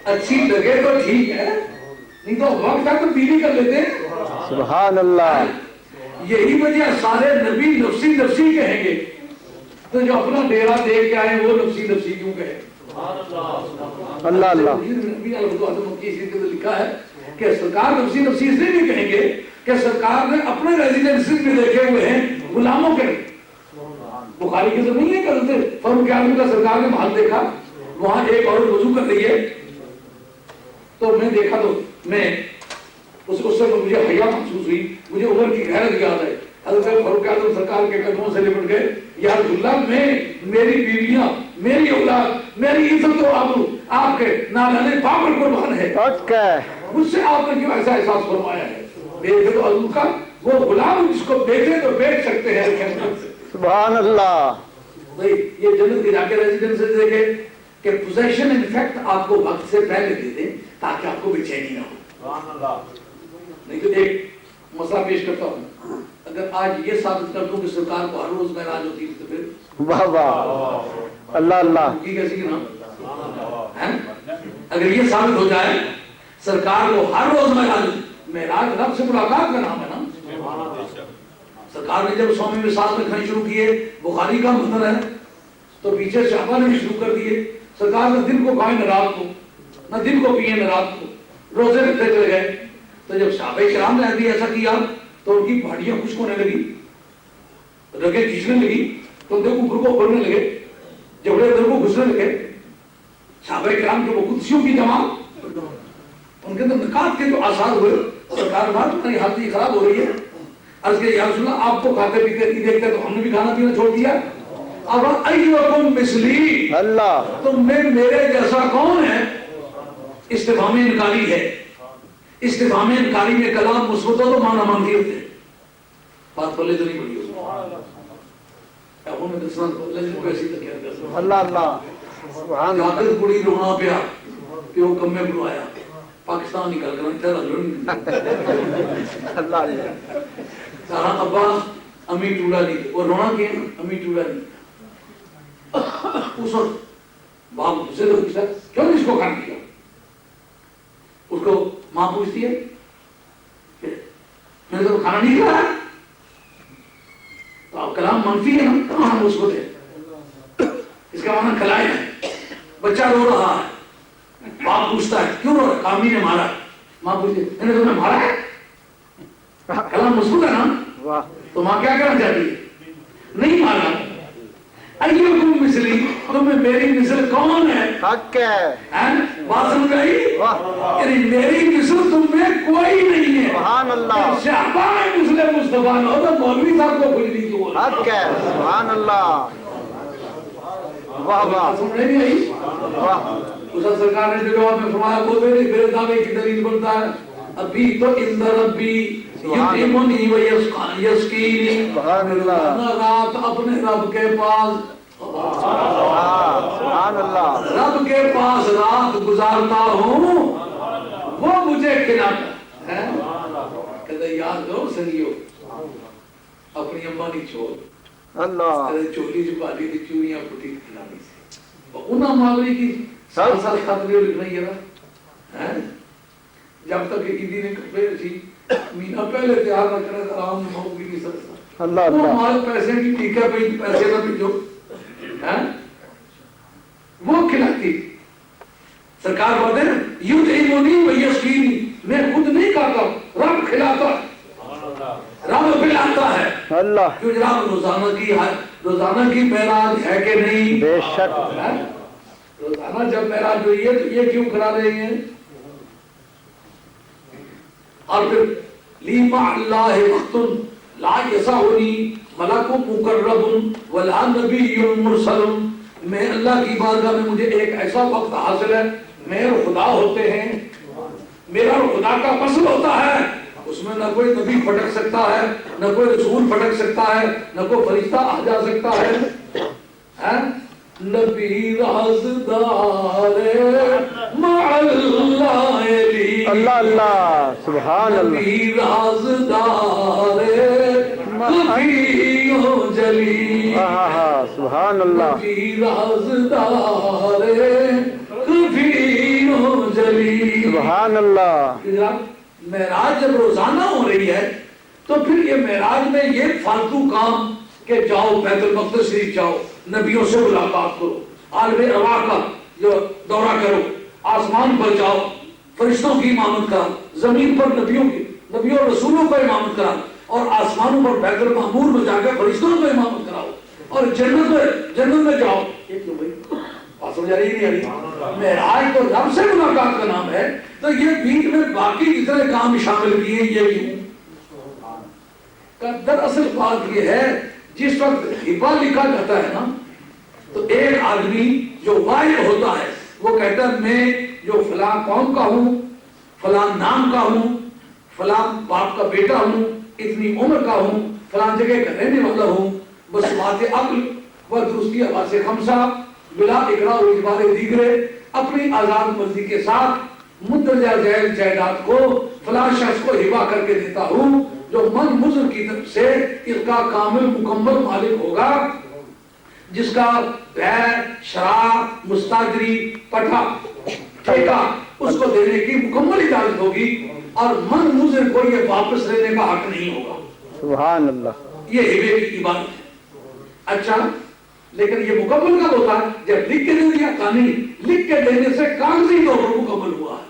اچھی لگے تو ٹھیک ہے نہیں تو وقت ہے تو پیلی کر لیتے سبحان اللہ یہی وجہ سارے نبی نفسی نفسی کہیں گے تو جو اپنا ڈیرا دیکھ کے آئے وہ نفسی نفسی کیوں کہے اللہ اللہ لکھا ہے کہ سرکار نفسی نفسی اس لیے نہیں کہیں گے کہ سرکار نے اپنے ریزیڈنسز میں دیکھے ہوئے ہیں غلاموں کے بخاری کے تو نہیں ہے کرتے فاروق اعظم کا سرکار نے محل دیکھا وہاں ایک عورت وضو کر رہی ہے تو میں دیکھا تو میں اس سے مجھے حیا محسوس ہوئی مجھے عمر کی غیرت یاد ہے حضرت فاروق اعظم سرکار کے قدموں سے لپٹ گئے یا رسول اللہ میں میری بیویاں میری اولاد میری عزت و آبرو آپ کے نالے پاک پر قربان ہے مجھ سے آپ نے کیوں ایسا احساس فرمایا ہے بے تو حضور کا وہ غلام جس کو بیچے تو بیچ سکتے ہیں سبحان اللہ یہ جنت کے جا کے ریزیڈنس دیکھے کہ پوزیشن انفیکٹ آپ کو وقت سے پہلے دے دیں تاکہ آپ کو بے چینی نہ ہو نہیں تو ایک مسئلہ پیش کرتا ہوں اگر آج یہ ثابت کر دوں کہ سرکار کو ہر روز معراج ہوتی ہے تو پھر واہ واہ اللہ اللہ کی کیسی کہ نام اگر یہ ثابت ہو جائے سرکار کو ہر روز معراج رب سے ملاقات کا نام ہے نا سرکار نے جب سومی میں ساتھ میں کھانے شروع کیے بخاری کا مندر ہے تو پیچھے صحابہ نے بھی شروع کر دیے سرکار نے دن کو کھائے نہ رات کو نہ دن کو پیے نہ رات کو روزے رکھتے چلے گئے تو جب صحابہ کرام نے بھی ایسا کیا تو ان کی پہاڑیاں خشک ہونے لگی رگیں کھینچنے لگی تو ان کے اوپر کو بڑھنے لگے جبڑے اندر کو گھسنے لگے صحابہ کرام کے وہ قدسیوں کی جماعت ان کے اندر نکات کے جو آثار ہوئے سرکار بات تمہاری حالت یہ خراب ہو رہی ہے عرض کہ یا رسول اللہ آپ کو کھاتے پیتے نہیں دیکھتے تو ہم نے بھی کھانا پینا چھوڑ دیا اب ایوکم مثلی اللہ تم میں میرے جیسا کون ہے استفہام انکاری ہے استفہام انکاری میں کلام مثبت ہو تو معنی مانگی ہوتے ہیں بات پلے تو نہیں پڑی ہوتی میں دسنا اللہ اللہ سبحان اللہ کڑی رونا پیا پیو کمے بنوایا پاکستان نکل کر اللہ سارا ابا امی ٹوڑا نہیں اور رونا کیا امی ٹوڑا نہیں اس وقت باپ سے تو پوچھتا کیوں اس کو کھانا کیا اس کو ماں پوچھتی ہے میں نے تو کھانا نہیں کھایا تو آپ کلام منفی ہے نا کہاں ہم اس کو دے اس کا معنی کھلائے ہے بچہ رو رہا ہے باپ پوچھتا ہے کیوں رو رہا کامی نے مارا ماں پوچھتی ہے میں نے تمہیں مارا ہے کلام مثبت ہے نا تو ماں کیا کرنا چاہتی ہے نہیں مارا ایوکم مثلی تمہیں میری مثل کون ہے حق ہے بات سمجھ آئی یعنی میری مثل تم میں کوئی نہیں ہے سبحان اللہ شہبان مثل مصطفیٰ نہ ہو تو مولوی صاحب کو کچھ نہیں کیوں حق ہے سبحان اللہ واہ واہ سمجھ نہیں آئی واہ اسا سرکار نے جواب میں فرمایا وہ میرے دعوے کی دلیل بنتا ہے ابھی تو اندر ربی یتیمنی و یسکینی سبحان اللہ رات اپنے رب کے پاس سبحان اللہ رب کے پاس رات گزارتا ہوں وہ مجھے کھلاتا ہے کہتے یاد کرو سنگیو اپنی اماں نہیں چھوڑ اللہ کہتے چولی چھپالی تھی چوریاں پھٹی کھلانی سے انہاں ماوری کی سال سال خاطری لکھنا یہ رہا جب تک عیدی نے کپڑے سی مہینہ پہلے تیار نہ کرے تو آرام میں بھی نہیں سکتا. اللہ وہ اللہ مال پیسے کی ٹھیک ہے بھائی پیسے نہ بھیجو وہ کھلاتی. سرکار بولتے ہیں یطعمنی ویسقینی میں خود نہیں کھاتا رب کھلاتا رب پلاتا ہے. اللہ کیوں جناب روزانہ کی معراج ہے کہ نہیں؟ بے شک. روزانہ جب معراج ہوئی ہے تو یہ کیوں کرا رہے ہیں؟ اور پھر لی مع اللہ وقت لا یسعنی ملک مقرب ولا نبی مرسل. میں اللہ کی بارگاہ میں مجھے ایک ایسا وقت حاصل ہے میرے خدا ہوتے ہیں میرا خدا کا فصل ہوتا ہے اس میں نہ کوئی نبی پھٹک سکتا ہے نہ کوئی رسول پھٹک سکتا ہے نہ کوئی فرشتہ آ جا سکتا ہے. نبی رازدار مع اللہ علی اللہ اللہ سبحان اللہ. نبی رازدار خفی و جلی ہاں ہاں سبحان اللہ. نبی رازدار خفی و جلی. سبحان اللہ. معراج جب روزانہ ہو رہی ہے تو پھر یہ معراج میں یہ فالتو کام کہ جاؤ بیت المقدس شریف جاؤ نبیوں سے ملاقات کرو عالم ارواح کا جو دورہ کرو آسمان پر جاؤ فرشتوں کی امامت کرا زمین پر نبیوں اور رسولوں کا امامت کرا اور آسمانوں پر بیت المعمور میں جا کے فرشتوں کا امامت کراؤ اور جنت میں جاؤ. یہ کیوں بھائی بات سمجھ آ رہی نہیں آ رہی؟ معراج تو رب سے ملاقات کا نام ہے تو یہ بیچ میں باقی جتنے کام شامل کیے یہ کیوں؟ دراصل بات یہ ہے جس وقت ہبہ لکھا جاتا ہے نا تو ایک آدمی جو واحد ہوتا ہے وہ کہتا ہے میں جو فلاں قوم کا ہوں فلاں نام کا ہوں فلاں باپ کا بیٹا ہوں اتنی عمر کا ہوں فلاں جگہ کا رہنے والا ہوں بس بات عقل و درستی آواز خمسہ بلا اقرار و اجبار دیگرے اپنی آزاد مرضی کے ساتھ مندرجہ ذیل جائیداد کو فلاں شخص کو ہبہ کر کے دیتا ہوں جو من مضر کی طرف سے اس کا کامل مکمل مالک ہوگا جس کا شراب مستاجری پٹھا ٹھیکہ اس کو دینے کی مکمل اجازت ہوگی اور من مضر کو یہ واپس لینے کا حق نہیں ہوگا. سبحان اللہ. یہ ہبے کی عبادت ہے. اچھا لیکن یہ مکمل کب ہوتا ہے؟ جب لکھ کے دے دیا تھا نہیں لکھ کے دینے سے کاغذی طور پر مکمل ہوا ہے.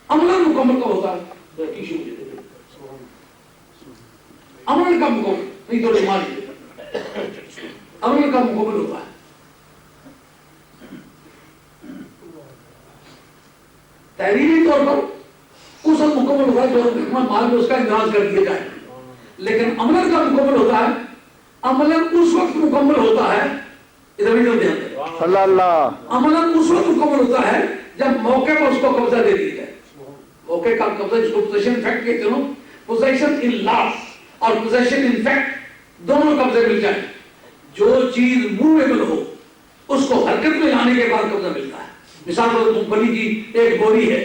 عملاً مکمل کب ہوتا ہے؟ عمل کا مکمل نہیں تو عمل کا مکمل ہوتا ہے. تحریری طور پر اس وقت مکمل ہوتا ہے جو حکمت مال میں اس کا اندراج کر دیا جائے لیکن عمل کا مکمل ہوتا ہے عملاً اس وقت مکمل ہوتا ہے ادھر بھی دھیان دیں اللہ اللہ. عملاً اس وقت مکمل ہوتا ہے جب موقع پر اس کو قبضہ دے دیا جائے. موقع کا قبضہ جس کو پوزیشن فیکٹ کہتے ہیں پوزیشن ان لاس اور پوزیشن ان فیکٹ دونوں قبضے مل جائیں. جو چیز موویبل ہو اس کو حرکت میں لانے کے بعد قبضہ ملتا ہے. مثال پر مونگ پھلی کی ایک بوری ہے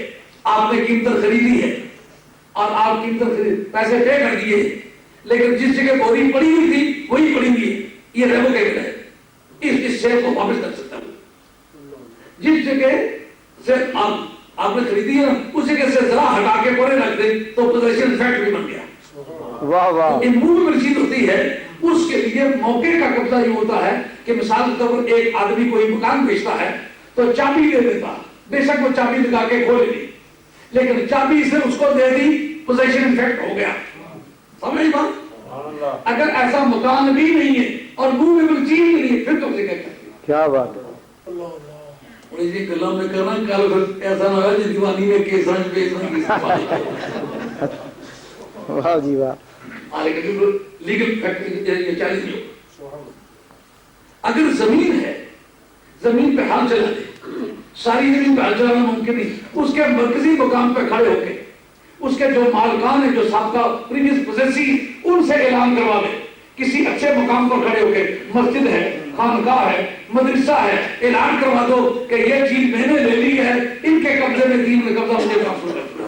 آپ نے قیمت خریدی ہے اور آپ قیمت پیسے پے کر دیے لیکن جس جگہ بوری پڑی ہوئی تھی وہی پڑی ہوئی ہے یہ ریووکیبل ہے. اس شیئر کو واپس کر سکتا ہوں. جس جگہ سے آپ نے خریدی ہے اس جگہ سے ذرا ہٹا کے پورے رکھ دیں تو پوزیشن فیکٹ بھی بن گیا. واہ واہ. موویبل چیز ہوتی ہے اس کے لیے موقع کا قبضہ یہ ہوتا ہے کہ مثال کے طور پر ایک آدمی کوئی مکان بیچتا ہے تو چابی دے دیتا بے شک وہ چابی لگا کے کھول لی لیکن چابی سے اس کو دے دی پوزیشن انفیکٹ ہو گیا. سمجھ بات؟ اگر ایسا مکان بھی نہیں ہے اور موویبل چیز بھی نہیں ہے پھر قبضے کا کیا بات ہے. یہ گلا میں کرنا کل ایسا نہ ہو جس دیوانی میں کیس رنج بیس رنج واہ جی واہ. لیگل فیکٹ یہ چالیس نہیں ہو. اگر زمین ہے زمین پہ حال چلا دے ساری زمین پہ حال چلانا ممکن نہیں. اس کے مرکزی مقام پہ کھڑے ہو کے اس کے جو مالکان ہیں جو سابقہ پریویس پوزیسی ان سے اعلان کروا دے. کسی اچھے مقام پر کھڑے ہو کے مسجد ہے خانقاہ ہے مدرسہ ہے اعلان کروا دو کہ یہ چیز میں نے لے لی ہے ان کے قبضے میں دین میں قبضہ مجھے ٹرانسفر کر دیا.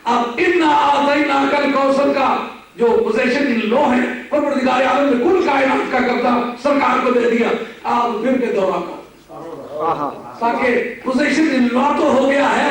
اب ان اعطینا کل کوثر کا جو پوزیشن ان لو ہے پروردگار عالم نے کل کائنات کا قبضہ سرکار کو دے دیا. آپ پھر کے دورہ کا تاکہ پوزیشن ان لا تو ہو گیا ہے